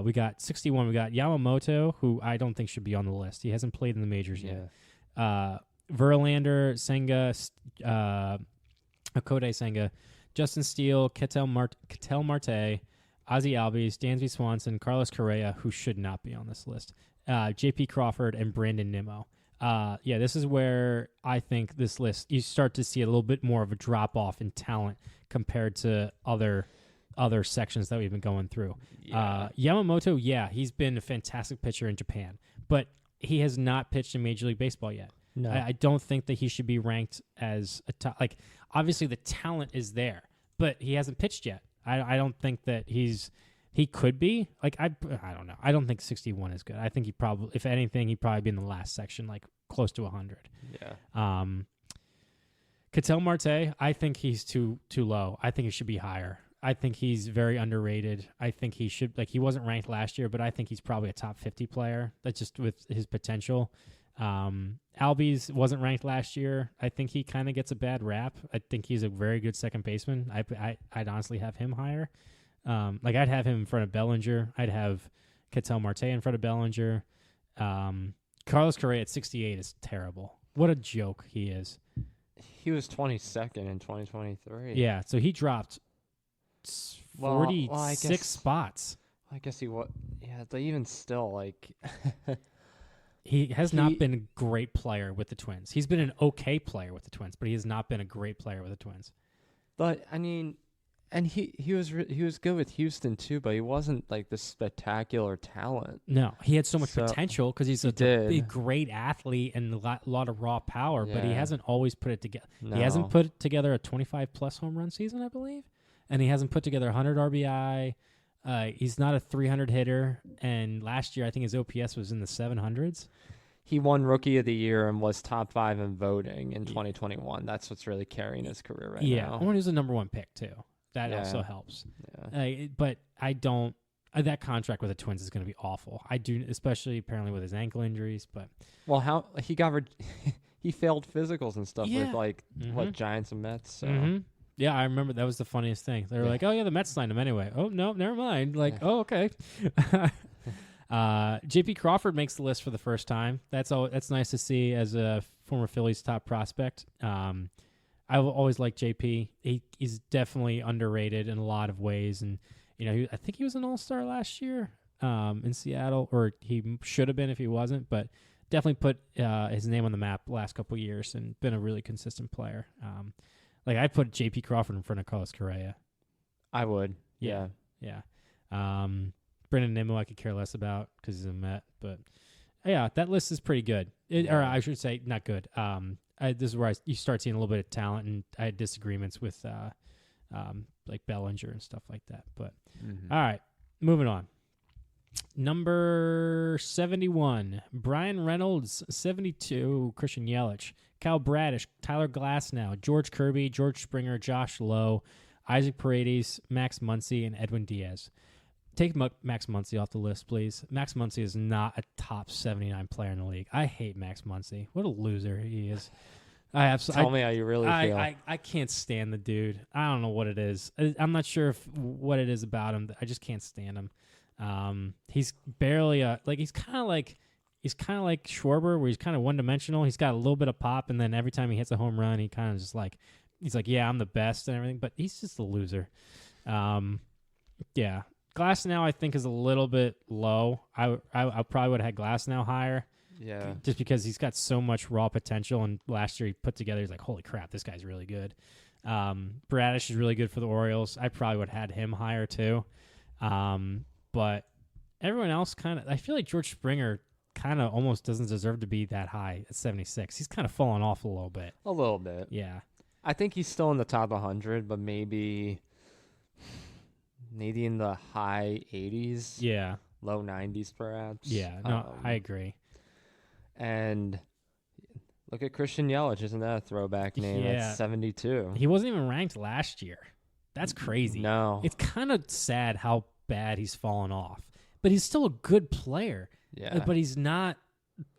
We got 61. We got Yamamoto, who I don't think should be on the list. He hasn't played in the majors yet. Verlander, Senga, Okode Senga, Justin Steele, Ketel Marte, Ozzie Albies, Dansby Swanson, Carlos Correa, who should not be on this list, J.P. Crawford, and Brandon Nimmo. This is where I think this list, you start to see a little bit more of a drop-off in talent compared to other sections that we've been going through. Yamamoto, he's been a fantastic pitcher in Japan, but he has not pitched in Major League Baseball yet. No. I don't think that he should be ranked as a top. Like, obviously the talent is there, but he hasn't pitched yet. I don't think that he could be. Like, I don't know. I don't think 61 is good. I think he probably, if anything, he'd probably be in the last section, like close to 100. Yeah. Ketel Marte, I think he's too low. I think he should be higher. I think he's very underrated. I think he should, like, he wasn't ranked last year, but I think he's probably a top 50 player. That's just with his potential. Albies wasn't ranked last year. I think he kind of gets a bad rap. I think he's a very good second baseman. I'd honestly have him higher. Like, I'd have him in front of Bellinger. I'd have Ketel Marte in front of Bellinger. Carlos Correa at 68 is terrible. What a joke he is. he was 22nd in 2023. Yeah, so he dropped Well, 46 I guess- spots. I guess he was. Yeah, but even still, like, He has not been a great player with the Twins. He's been an okay player with the Twins, but he has not been a great player with the Twins. but I mean, and he was good with Houston too, but he wasn't like this spectacular talent. No, he had so much So, potential because he's a big, great athlete and a lot of raw power, but he Yeah. hasn't always put it together. No. He hasn't put together a 25-plus home run season, I believe, and he hasn't put together 100 RBI. He's not a 300 hitter, and last year I think his OPS was in the 700s. He won Rookie of the Year and was top 5 in voting in 2021. That's what's really carrying his career right Yeah, now. and he was the number one pick too. That Yeah. also helps. Yeah. But I don't. That contract with the Twins is going to be awful. I do, especially apparently with his ankle injuries. But Well, how he got he failed physicals and stuff Yeah. with like Mhm. Giants and Mets. So. Mhm. Yeah, I remember that was the funniest thing. They were Yeah. like, "Oh yeah, the Mets signed him anyway." Oh no, never mind. Like, Yeah. oh okay. J.P. Crawford makes the list for the first time. That's nice to see as a former Phillies top prospect. I've always liked J.P. He's definitely underrated in a lot of ways, and I think he was an All-Star last year in Seattle, or he should have been if he wasn't, but definitely put his name on the map the last couple of years and been a really consistent player. Like I put J.P. Crawford in front of Carlos Correa. I would. Yeah. Brendan Nimmo I could care less about because he's a Met, but yeah, that list is pretty good. Or I should say, not good. This is where you start seeing a little bit of talent, and I had disagreements with like Bellinger and stuff like that. But all right, moving on. Number 71, Brian Reynolds. 72, Christian Yelich. Kyle Bradish, Tyler Glasnow, George Kirby, George Springer, Josh Lowe, Isaac Paredes, Max Muncy, and Edwin Diaz. Take Max Muncy off the list, please. Max Muncy is not a top 79 player in the league. I hate Max Muncy. What a loser he is. Tell me how you really feel. I can't stand the dude. I don't know what it is. I'm not sure what it is about him. I just can't stand him. He's barely he's kind of like Schwarber, where he's kind of one dimensional. He's got a little bit of pop, and then every time he hits a home run, he kind of just he's like, yeah, I'm the best and everything. But he's just a loser. Yeah. Glasnow, I think, is a little bit low. I probably would have had Glasnow higher. Yeah. Just because he's got so much raw potential, and last year he put together, he's like, holy crap, this guy's really good. Bradish is really good for the Orioles. I probably would have had him higher too. But everyone else I feel like George Springer kind of almost doesn't deserve to be that high at 76. He's kind of fallen off a little bit. A little bit. Yeah. I think he's still in the top 100, but maybe in the high 80s. Yeah. Low 90s, perhaps. Yeah. No, I agree. And look at Christian Yelich. Isn't that a throwback name? Yeah. That's 72. He wasn't even ranked last year. That's crazy. No. It's kind of sad how bad he's fallen off. But he's still a good player. Yeah. But he's not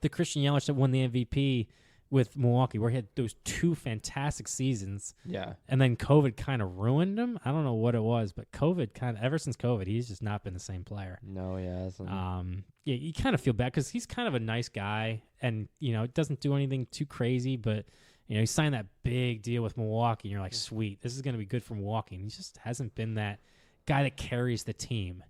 the Christian Yelich that won the MVP with Milwaukee, where he had those two fantastic seasons. Yeah. And then COVID kind of ruined him. I don't know what it was, but ever since COVID, he's just not been the same player. No, he hasn't. Yeah, you kind of feel bad because he's kind of a nice guy, and doesn't do anything too crazy. But he signed that big deal with Milwaukee, and you're like, sweet, this is going to be good for Milwaukee. And he just hasn't been that guy that carries the team.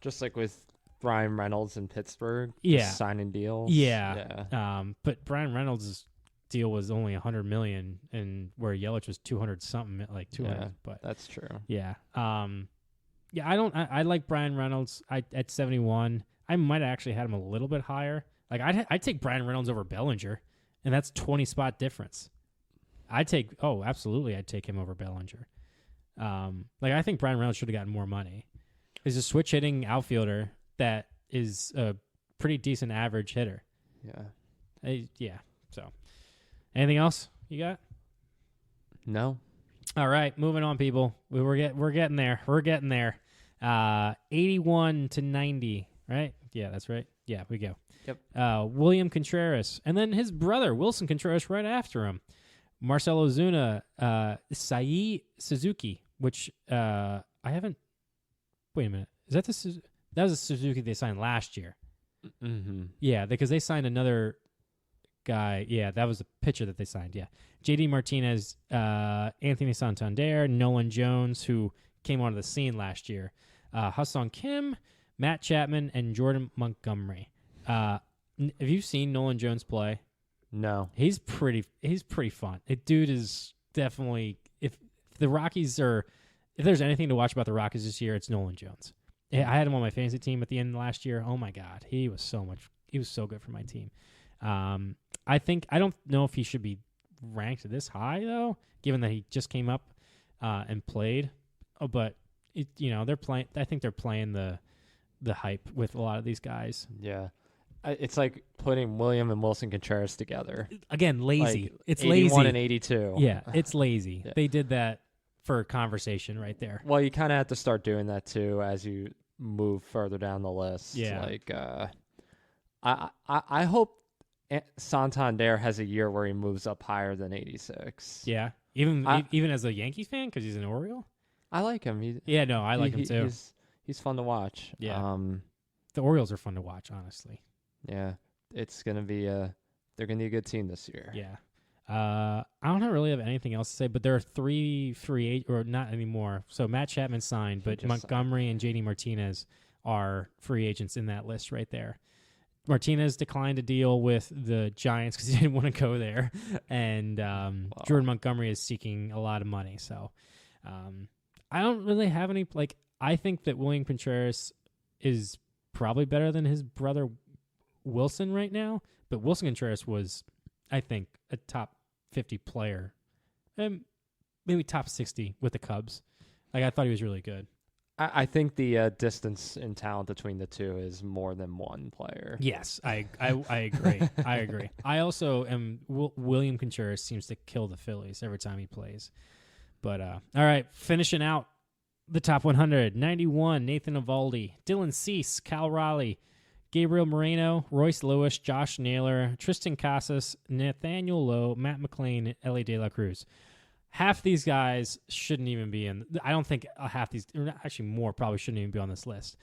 Just like with Brian Reynolds in Pittsburgh. Yeah. Just signing deals. Yeah. But Brian Reynolds' deal was only $100 million, and where Yelich was 200 something, like 200. Yeah, but that's true. Yeah. Yeah. I like Brian Reynolds. At 71, I might have actually had him a little bit higher. Like I'd take Brian Reynolds over Bellinger, and that's 20 spot difference. Absolutely, I'd take him over Bellinger. I think Brian Reynolds should have gotten more money. He's a switch hitting outfielder that is a pretty decent average hitter. Yeah. Yeah. So, anything else you got? No. All right, moving on, people. We're getting there. We're getting there. 81 to 90, right? Yeah, that's right. Yeah, we go. Yep. William Contreras, and then his brother Wilson Contreras right after him. Marcell Ozuna, Sai Suzuki, which I haven't. Wait a minute. Is that that was a Suzuki they signed last year? Mm-hmm. Yeah, because they signed another guy. Yeah, that was a pitcher that they signed. Yeah, J.D. Martinez, Anthony Santander, Nolan Jones, who came onto the scene last year, Ha-Seong Kim, Matt Chapman, and Jordan Montgomery. Have you seen Nolan Jones play? No. He's pretty fun. The dude is definitely, if the Rockies are, if there's anything to watch about the Rockies this year, it's Nolan Jones. I had him on my fantasy team at the end of last year. Oh my God, he was so good for my team. I don't know if he should be ranked this high though, given that he just came up and played. But they're playing. I think they're playing the hype with a lot of these guys. Yeah. It's like putting William and Wilson Contreras together. Again, lazy. Like it's 81 lazy. and 82. Yeah, it's lazy. Yeah. They did that for conversation right there. Well, you kind of have to start doing that too as you move further down the list. Yeah. Like, I hope Santander has a year where he moves up higher than 86. Yeah, even as a Yankees fan because he's an Oriole. I like him. I like him too. He's fun to watch. Yeah. The Orioles are fun to watch, honestly. Yeah, it's gonna be they're gonna be a good team this year. Yeah. I don't really have anything else to say, but there are 3 free agents, or not anymore. So Matt Chapman signed, but Montgomery and J.D. Martinez are free agents in that list right there. Martinez declined a deal with the Giants because he didn't want to go there, and Jordan Montgomery is seeking a lot of money. So I don't really have any. I think that William Contreras is probably better than his brother Wilson right now, but Wilson Contreras was, I think, a top 50 player, and maybe top 60 with the Cubs. I thought he was really good. I think the distance in talent between the two is more than one player. Yes, I agree. I agree. I also am. William Contreras seems to kill the Phillies every time he plays. But all right, finishing out the top 100: 91, Nathan Eovaldi, Dylan Cease, Cal Raleigh, Gabriel Moreno, Royce Lewis, Josh Naylor, Tristan Casas, Nathaniel Lowe, Matt McClain, Ellie De La Cruz. Half these guys shouldn't even be in. I don't think half these, or actually more, probably shouldn't even be on this list.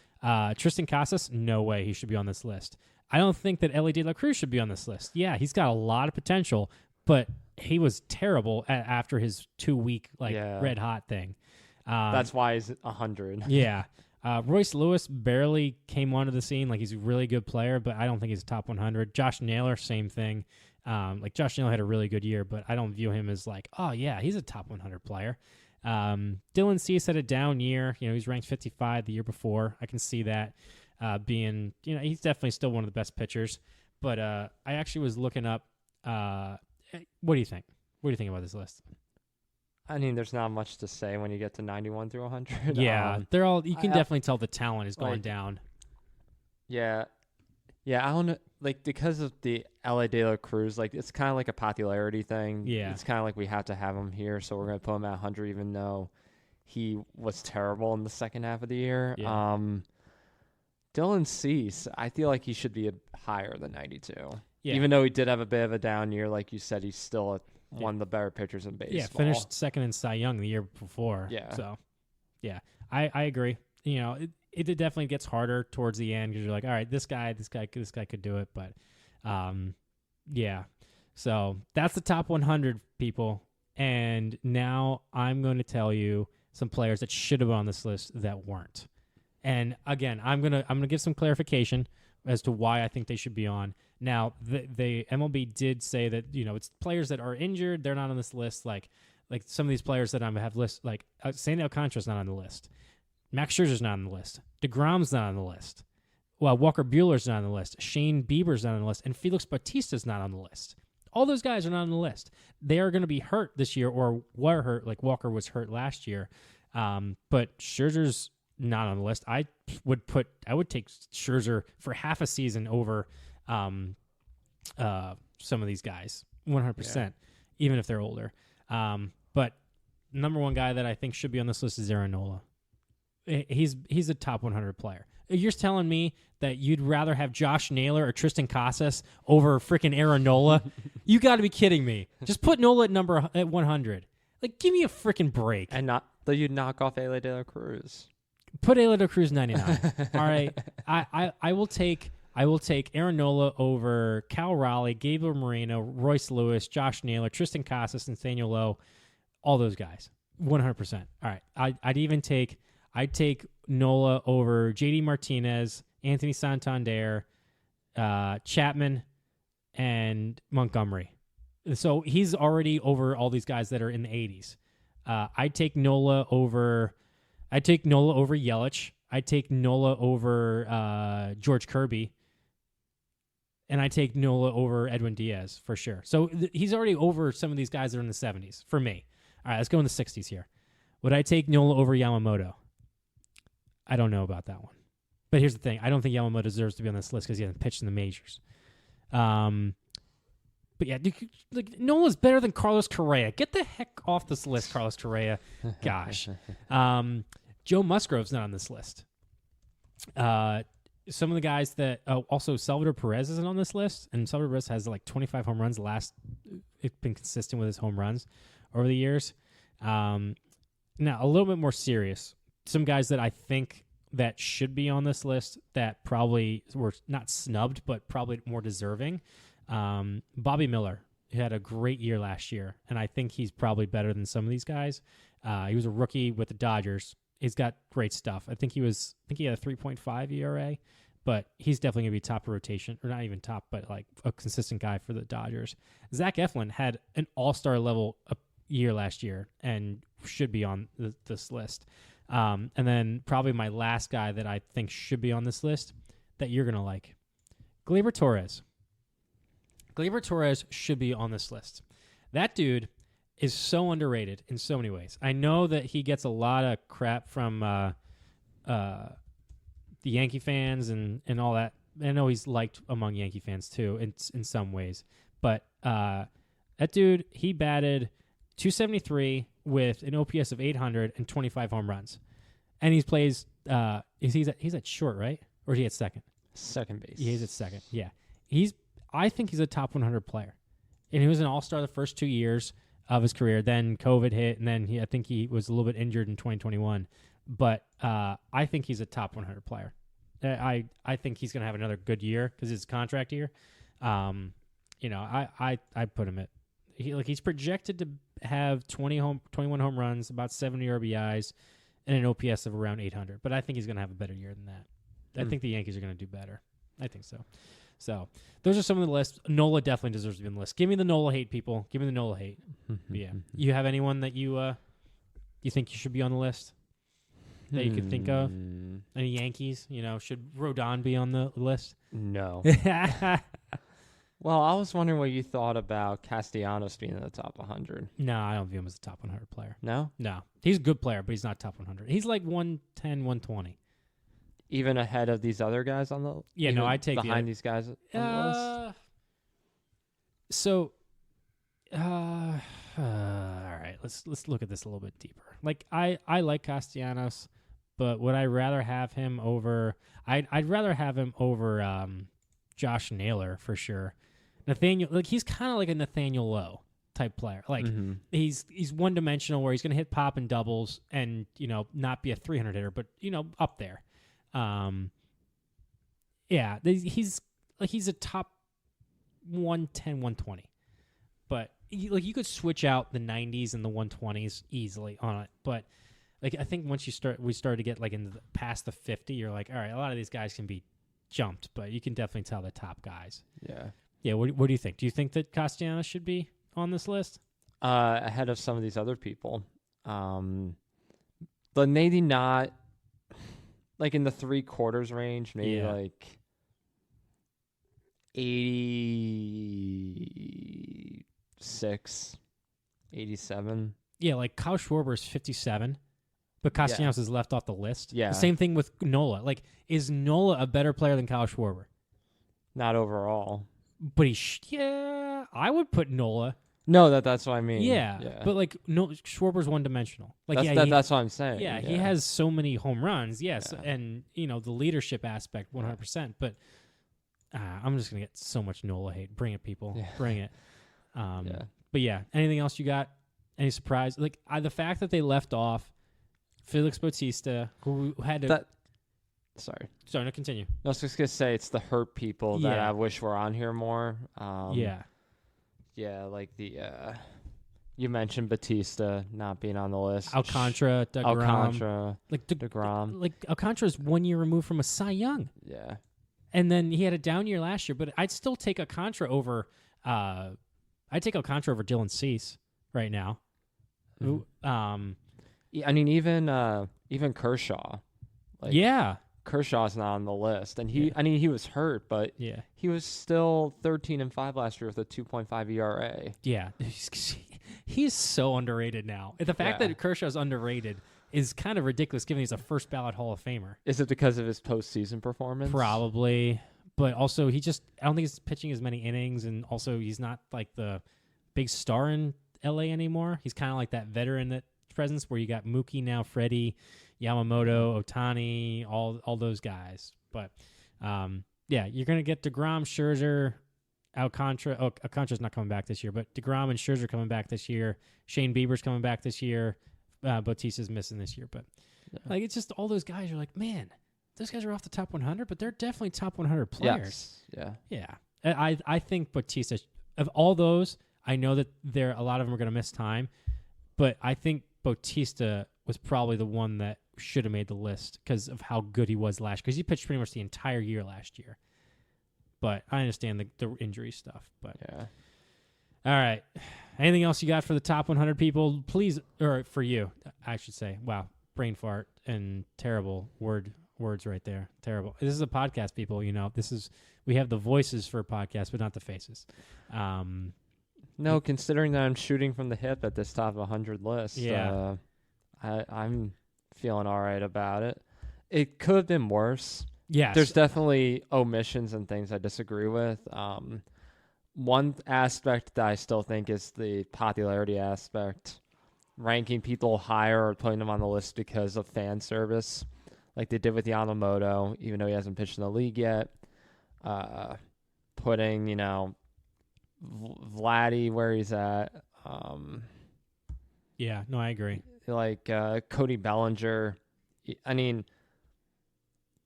Tristan Casas, no way he should be on this list. I don't think that Ellie De La Cruz should be on this list. Yeah, he's got a lot of potential, but he was terrible after his 2-week red hot thing. That's why he's 100. Yeah. Royce Lewis barely came onto the scene. He's a really good player, but I don't think he's a top 100. Josh Naylor, same thing. Josh Naylor had a really good year, but I don't view him as oh yeah, he's a top 100 player. Dylan Cease had a down year. He's ranked 55 the year before. I can see that being, he's definitely still one of the best pitchers. But I actually was looking up. What do you think? What do you think about this list? I mean, there's not much to say when you get to 91 through 100. Yeah, they're all. You can definitely tell the talent is going down. Yeah, I don't know. Because of the LA De La Cruz, it's kind of like a popularity thing. Yeah, it's kind of like we have to have him here, so we're gonna put him at 100, even though he was terrible in the second half of the year. Yeah. Dylan Cease, I feel like he should be higher than 92. Yeah. Even though he did have a bit of a down year, like you said, he's still one of the better pitchers in baseball. Yeah, finished second in Cy Young the year before. Yeah. So, yeah, I agree. It definitely gets harder towards the end because you're all right, this guy could do it. But, yeah. So that's the top 100 people. And now I'm going to tell you some players that should have been on this list that weren't. And again, I'm gonna give some clarification as to why I think they should be on. Now, the MLB did say that it's players that are injured, they're not on this list. Like some of these players that I have list, Sandy Alcantara's not on the list, Max Scherzer's not on the list, DeGrom's not on the list. Well, Walker Buehler's not on the list, Shane Bieber's not on the list, and Felix Bautista's not on the list. All those guys are not on the list. They are going to be hurt this year, or were hurt. Walker was hurt last year, but Scherzer's not on the list. I would take Scherzer for half a season over some of these guys, 100%, even if they're older. But number one guy that I think should be on this list is Aaron Nola. He's a top 100 player. You're telling me that you'd rather have Josh Naylor or Tristan Casas over freaking Aaron Nola? You got to be kidding me. Just put Nola at 100. Give me a freaking break. And not that you'd knock off Ellie De La Cruz. Put Ellie De La Cruz 99. All right. I will take I will take Aaron Nola over Cal Raleigh, Gabriel Moreno, Royce Lewis, Josh Naylor, Tristan Casas, Nathaniel Lowe, all those guys. 100%. All right. I'd take Nola over JD Martinez, Anthony Santander, Chapman, and Montgomery. So he's already over all these guys that are in the 80s. I'd take Nola over Yelich. I'd take Nola over George Kirby. And I take Nola over Edwin Diaz for sure. So he's already over some of these guys that are in the 70s for me. All right, let's go in the 60s here. Would I take Nola over Yamamoto? I don't know about that one. But here's the thing. I don't think Yamamoto deserves to be on this list because he hasn't pitched in the majors. But yeah, Nola's better than Carlos Correa. Get the heck off this list, Carlos Correa. Gosh. Joe Musgrove's not on this list. Some of the guys that also Salvador Perez isn't on this list, and Salvador Perez has like 25 home runs. It's been consistent with his home runs over the years. Now, a little bit more serious. Some guys that I think that should be on this list that probably were not snubbed, but probably more deserving. Bobby Miller, he had a great year last year, and I think he's probably better than some of these guys. He was a rookie with the Dodgers. He's got great stuff. I think he had a 3.5 ERA, but he's definitely going to be top of rotation, or not even top, but like a consistent guy for the Dodgers. Zach Eflin had an all-star level year last year and should be on this list. And then probably my last guy that I think should be on this list that you're going to like, Gleyber Torres. Gleyber Torres should be on this list. That dude is so underrated in so many ways. I know that he gets a lot of crap from the Yankee fans and all that. I know he's liked among Yankee fans too in some ways. But that dude, he batted .273 with an OPS of 800 and 25 home runs. And he plays he's at short, right? Or is he at second? Second base. Yeah, he's at second. Yeah. I think he's a top 100 player. And he was an all-star the first 2 years of his career. Then COVID hit, and then I think he was a little bit injured in 2021. But I think he's a top 100 player. I think he's going to have another good year because it's contract year. I put him at he's projected to have 21 home runs, about 70 RBIs, and an OPS of around 800. But I think he's going to have a better year than that. I think the Yankees are going to do better. I think so. So those are some of the lists. Nola definitely deserves to be on the list. Give me the Nola hate, people. Give me the Nola hate. But yeah. You have anyone that you think you should be on the list that you could think of? Any Yankees? Should Rodon be on the list? No. Well, I was wondering what you thought about Castellanos being in the top 100. No, I don't view him as a top 100 player. No? No. He's a good player, but he's not top 100. He's like 110, 120. Even ahead of these other guys on the yeah, no, I take behind these guys on the list. So, all right, let's look at this a little bit deeper. Like I like Castellanos, but would I rather have him over? I'd rather have him over Josh Naylor for sure. Nathaniel, like he's kind of like a Nathaniel Lowe type player. Like he's one dimensional where he's going to hit pop and doubles and not be a 300 hitter, but up there. He's a top 110, 120. But you could switch out the 90s and the 120s easily on it. But like I think once we started to get like past the 50, you're like, all right, a lot of these guys can be jumped, but you can definitely tell the top guys. Yeah. Yeah. What do you think? Do you think that Castellanos should be on this list? Ahead of some of these other people. But maybe not. Like in the 3/4 range, maybe like 86, 87. Yeah, like Kyle Schwarber is 57, but Castellanos is left off the list. Yeah. The same thing with Nola. Like, is Nola a better player than Kyle Schwarber? Not overall. But I would put Nola. No, that's what I mean. Yeah. But like Schwarber's one dimensional. Like that's what I'm saying. Yeah, he has so many home runs. Yes, and the leadership aspect 100%. But I'm just gonna get so much Nola hate. Bring it, people. Yeah. Bring it. But yeah, anything else you got? Any surprise? Like the fact that they left off Felix Bautista, who had to. Sorry. Sorry, no, continue. I was just going to say it's the hurt people that Yeah. I wish were on here more. Yeah. Yeah, like you mentioned Batista not being on the list. Alcantara, DeGrom. Alcantara, Like DeGrom. Like Alcantara's 1 year removed from a Cy Young. Yeah. And then he had a down year last year, but I'd still take Alcantara over Dylan Cease right now. Mm-hmm. I mean, even Kershaw. Like, yeah. Kershaw's not on the list, and he was hurt, but he was still 13-5 last year with a 2.5 ERA. Yeah, he's so underrated now. The fact that Kershaw's underrated is kind of ridiculous, given he's a first ballot Hall of Famer. Is it because of his postseason performance? Probably, but also I don't think he's pitching as many innings, and also he's not like the big star in LA anymore. He's kind of like that veteran presence where you got Mookie now, Freddie, Yamamoto, Ohtani, all those guys. But you're gonna get DeGrom, Scherzer, Alcantara. Oh, Alcantara's not coming back this year, but DeGrom and Scherzer coming back this year. Shane Bieber's coming back this year. Bautista's missing this year, but like it's just all those guys. You're like, man, those guys are off the top 100, but they're definitely top 100 players. Yes. Yeah. I think Bautista, of all those, I know that a lot of them are gonna miss time, but I think Bautista was probably the one that should have made the list because of how good he was last year. Because he pitched pretty much the entire year last year. But I understand the injury stuff. But yeah. All right. Anything else you got for the top 100 people? Please, or for you, I should say. Wow, brain fart and terrible words right there. Terrible. This is a podcast, people. We have the voices for a podcast, but not the faces. No, considering that I'm shooting from the hip at this top 100 list, I'm feeling all right about it. It could have been worse. Yes. There's definitely omissions and things I disagree with. One aspect that I still think is the popularity aspect, ranking people higher or putting them on the list because of fan service, like they did with Yamamoto, even though he hasn't pitched in the league yet. Putting, Vladdy where he's at. Yeah, no, I agree. Like Cody Bellinger. I mean,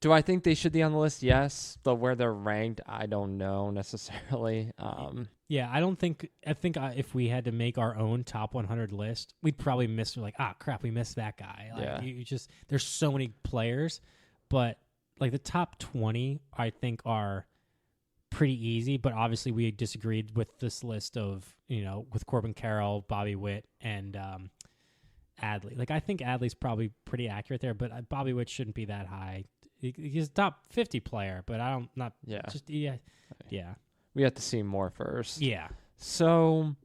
do I think they should be on the list? Yes, but where they're ranked, I don't know necessarily. Yeah, I think if we had to make our own top 100 list, we'd probably miss crap, we missed that guy. There's so many players, but like the top 20, I think are pretty easy. But obviously, we disagreed with this list of with Corbin Carroll, Bobby Witt, and Adley. Like I think Adley's probably pretty accurate there, but Bobby Witt shouldn't be that high. He's a top 50 player, but yeah. We have to see more first. Yeah. So,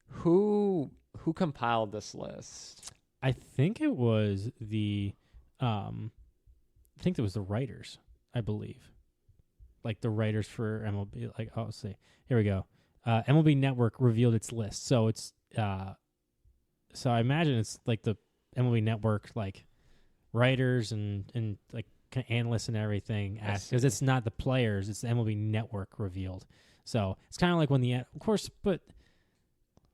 who compiled this list? I think it was the writers, I believe. Like the writers for MLB. Like, I'll see. Here we go. MLB Network revealed its list. So it's so I imagine it's like the MLB Network like writers and like analysts and everything, because it's not the players, it's the MLB Network revealed. So it's kind of like when of course, but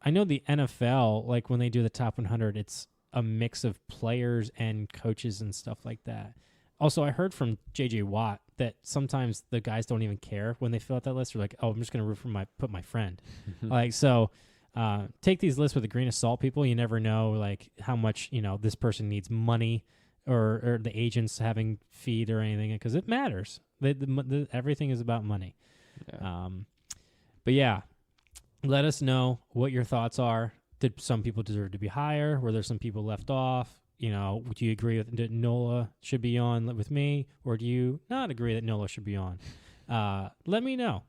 I know the NFL, like when they do the top 100, it's a mix of players and coaches and stuff like that. Also, I heard from J.J. Watt that sometimes the guys don't even care when they fill out that list. They're like, "Oh, I'm just going to put my friend." Like so, take these lists with a grain of salt, people. You never know, like how much this person needs money, or the agents having feed or anything, because it matters. Everything is about money. Yeah. But yeah, let us know what your thoughts are. Did some people deserve to be higher? Were there some people left off? Do you agree that Nola should be on with me, or do you not agree that Nola should be on? Let me know.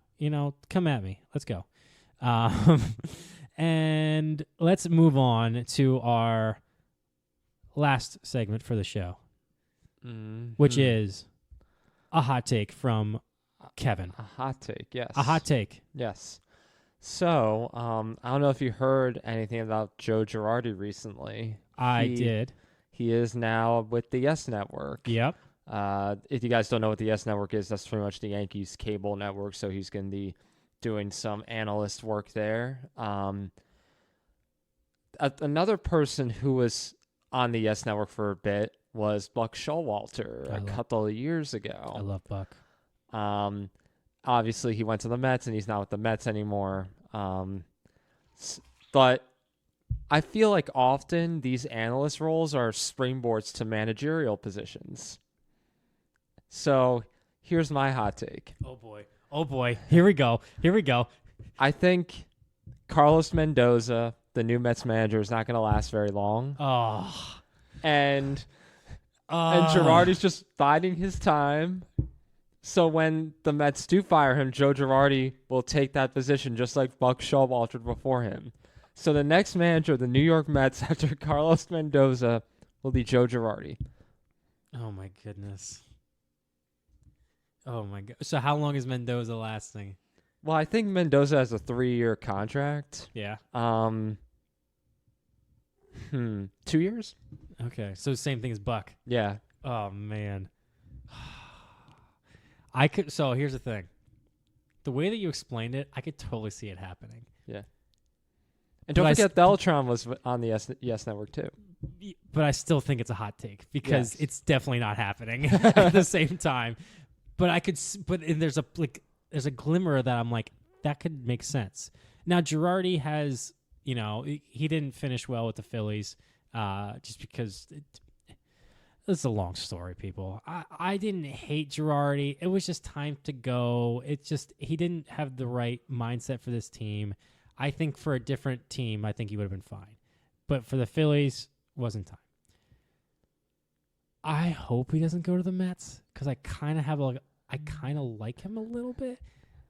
Come at me. Let's go. And let's move on to our last segment for the show, which is a hot take from Kevin. A hot take, yes. A hot take. Yes. So, I don't know if you heard anything about Joe Girardi recently. I did. He is now with the Yes Network. Yep. If you guys don't know what the Yes Network is, that's pretty much the Yankees cable network, so he's going to be doing some analyst work there. Another person who was on the Yes Network for a bit was Buck Showalter a couple of years ago. I love Buck. Obviously, he went to the Mets, and he's not with the Mets anymore. But I feel like often these analyst roles are springboards to managerial positions. So here's my hot take. Oh, boy. Here we go. I think Carlos Mendoza, the new Mets manager, is not going to last very long. Oh. And Girardi's just biding his time. So when the Mets do fire him, Joe Girardi will take that position just like Buck Showalter before him. So the next manager of the New York Mets after Carlos Mendoza will be Joe Girardi. Oh, my goodness. Oh, my God. So how long is Mendoza lasting? Well, I think Mendoza has a 3-year contract. Yeah. 2 years? Okay. So same thing as Buck. Yeah. Oh, man. So here's the thing. The way that you explained it, I could totally see it happening. Yeah. And don't forget Beltran was on the Yes Network too. But I still think it's a hot take because it's definitely not happening at the same time. But there's a glimmer that I'm like, that could make sense. Now Girardi has, he didn't finish well with the Phillies, just because it's a long story, people. I didn't hate Girardi. It was just time to go. He didn't have the right mindset for this team. I think for a different team, I think he would have been fine. But for the Phillies, wasn't time. I hope he doesn't go to the Mets because I kind of like him a little bit.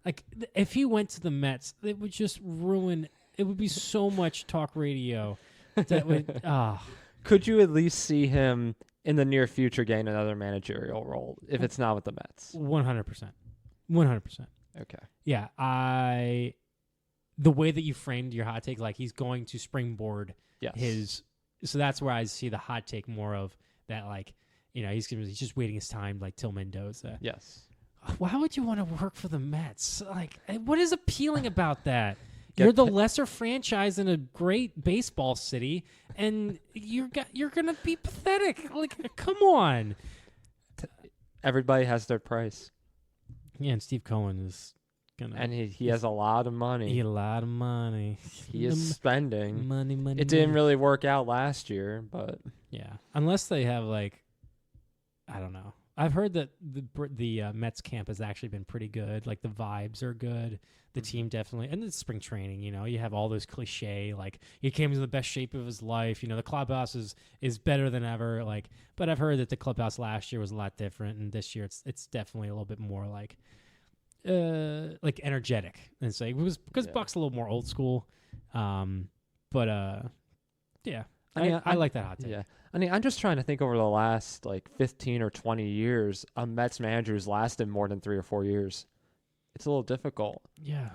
Like, if he went to the Mets, it would just ruin. It would be so much talk radio that would. Could you at least see him in the near future gain another managerial role if it's not with the Mets? 100%. 100%. Okay. Yeah, the way that you framed your hot take, like he's going to springboard his. So that's where I see the hot take more of that, like, he's just waiting his time, like till Mendoza. Yes. Why would you want to work for the Mets? Like, what is appealing about that? You're the lesser franchise in a great baseball city, and you're gonna be pathetic. Like, come on. Everybody has their price. Yeah, and Steve Cohen is gonna, and he has a lot of money. He has a lot of money. He is spending money. It didn't really work out last year, but yeah, unless they have like, I don't know. I've heard that the Mets camp has actually been pretty good. Like, the vibes are good. The team definitely, and it's spring training. You have all those cliche, like, he came into the best shape of his life. The clubhouse is better than ever. Like, but I've heard that the clubhouse last year was a lot different, and this year it's definitely a little bit more like energetic. And so it was because Buck's a little more old school. Yeah. I like that hot take. Yeah. I'm just trying to think over the last 15 or 20 years, a Mets manager who's lasted more than 3 or 4 years. It's a little difficult. Yeah.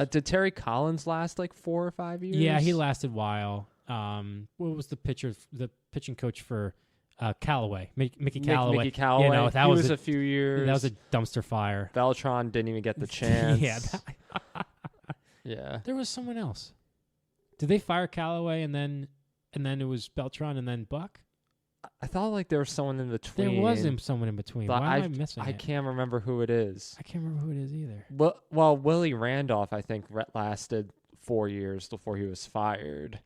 Did Terry Collins last 4 or 5 years? Yeah, he lasted a while. What was the pitching coach for Callaway? Mickey Callaway. Mickey Callaway. That was a few years. That was a dumpster fire. Beltran didn't even get the chance. Yeah. There was someone else. Did they fire Callaway and then it was Beltran and then Buck? I thought there was someone in between. There was someone in between. Why am I missing it? I can't remember who it is. I can't remember who it is either. Well, Willie Randolph, I think, lasted 4 years before he was fired.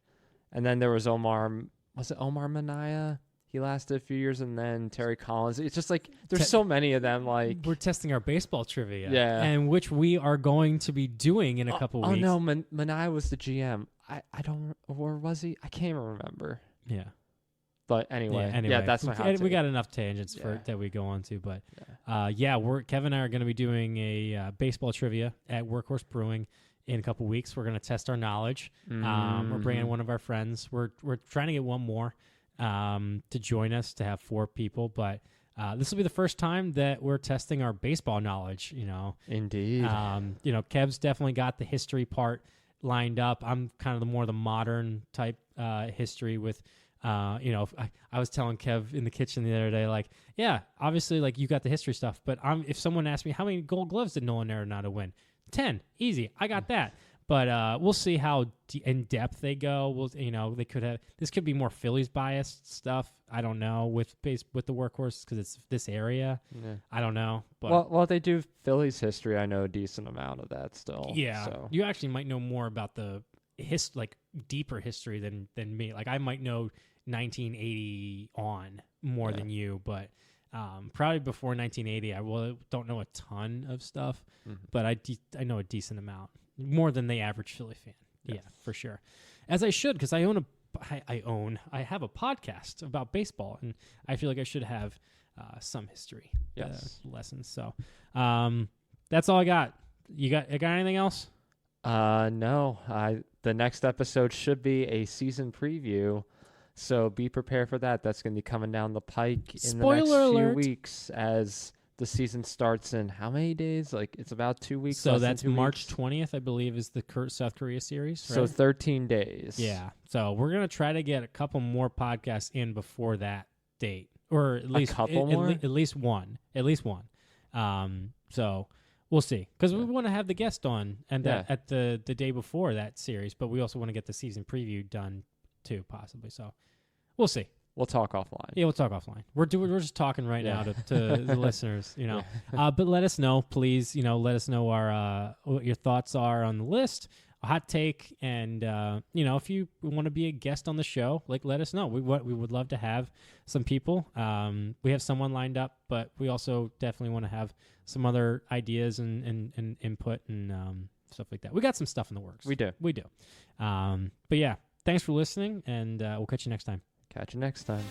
And then there was Omar. Was it Omar Minaya? He lasted a few years, and then Terry Collins. It's just there's so many of them. We're testing our baseball trivia. Yeah. And which we are going to be doing in a couple weeks. Oh, no. Minaya was the GM. I don't, or was he? I can't remember. Yeah. But anyway, that's my hot take. We got enough tangents that we go on to, but Kevin and I are going to be doing a baseball trivia at Workhorse Brewing in a couple weeks. We're going to test our knowledge. We're bringing one of our friends. We're trying to get one more to join us to have 4 people, but this will be the first time that we're testing our baseball knowledge. Indeed. Kev's definitely got the history part lined up. I'm kind of the modern type history with. I was telling Kev in the kitchen the other day, obviously, you got the history stuff, but if someone asked me how many Gold Gloves did Nolan Arenado win, 10, easy, I got that. But we'll see how in depth they go. They could have this could be more Phillies biased stuff. I don't know with the workhorse because it's this area. Yeah. I don't know. But well, they do Phillies history. I know a decent amount of that still. Yeah, so. You actually might know more about the deeper history than me. Like I might know 1980 on more than you, but probably before 1980, I don't know a ton of stuff, but I know a decent amount. More than the average Philly fan. Yes. Yeah, for sure. As I should, because I have a podcast about baseball, and I feel like I should have some history lessons. So that's all I got. You got anything else? No. The next episode should be a season preview, so be prepared for that. That's going to be coming down the pike in the next few weeks as the season starts in how many days? Like it's about 2 weeks. So that's March 20th, I believe, is the South Korea series. Right? So 13 days. Yeah. So we're gonna try to get a couple more podcasts in before that date, or at least a couple more. At least one. So we'll see, because we want to have the guest on and at the day before that series, but we also want to get the season preview done too, possibly. So we'll see. We'll talk offline. Yeah, we'll talk offline. We're just talking right now to the listeners, But let us know, please. Let us know what your thoughts are on the list, a hot take, and if you want to be a guest on the show, let us know. We would love to have some people. We have someone lined up, but we also definitely want to have some other ideas and input and stuff like that. We got some stuff in the works. We do. But yeah, thanks for listening, and we'll catch you next time. Catch you next time.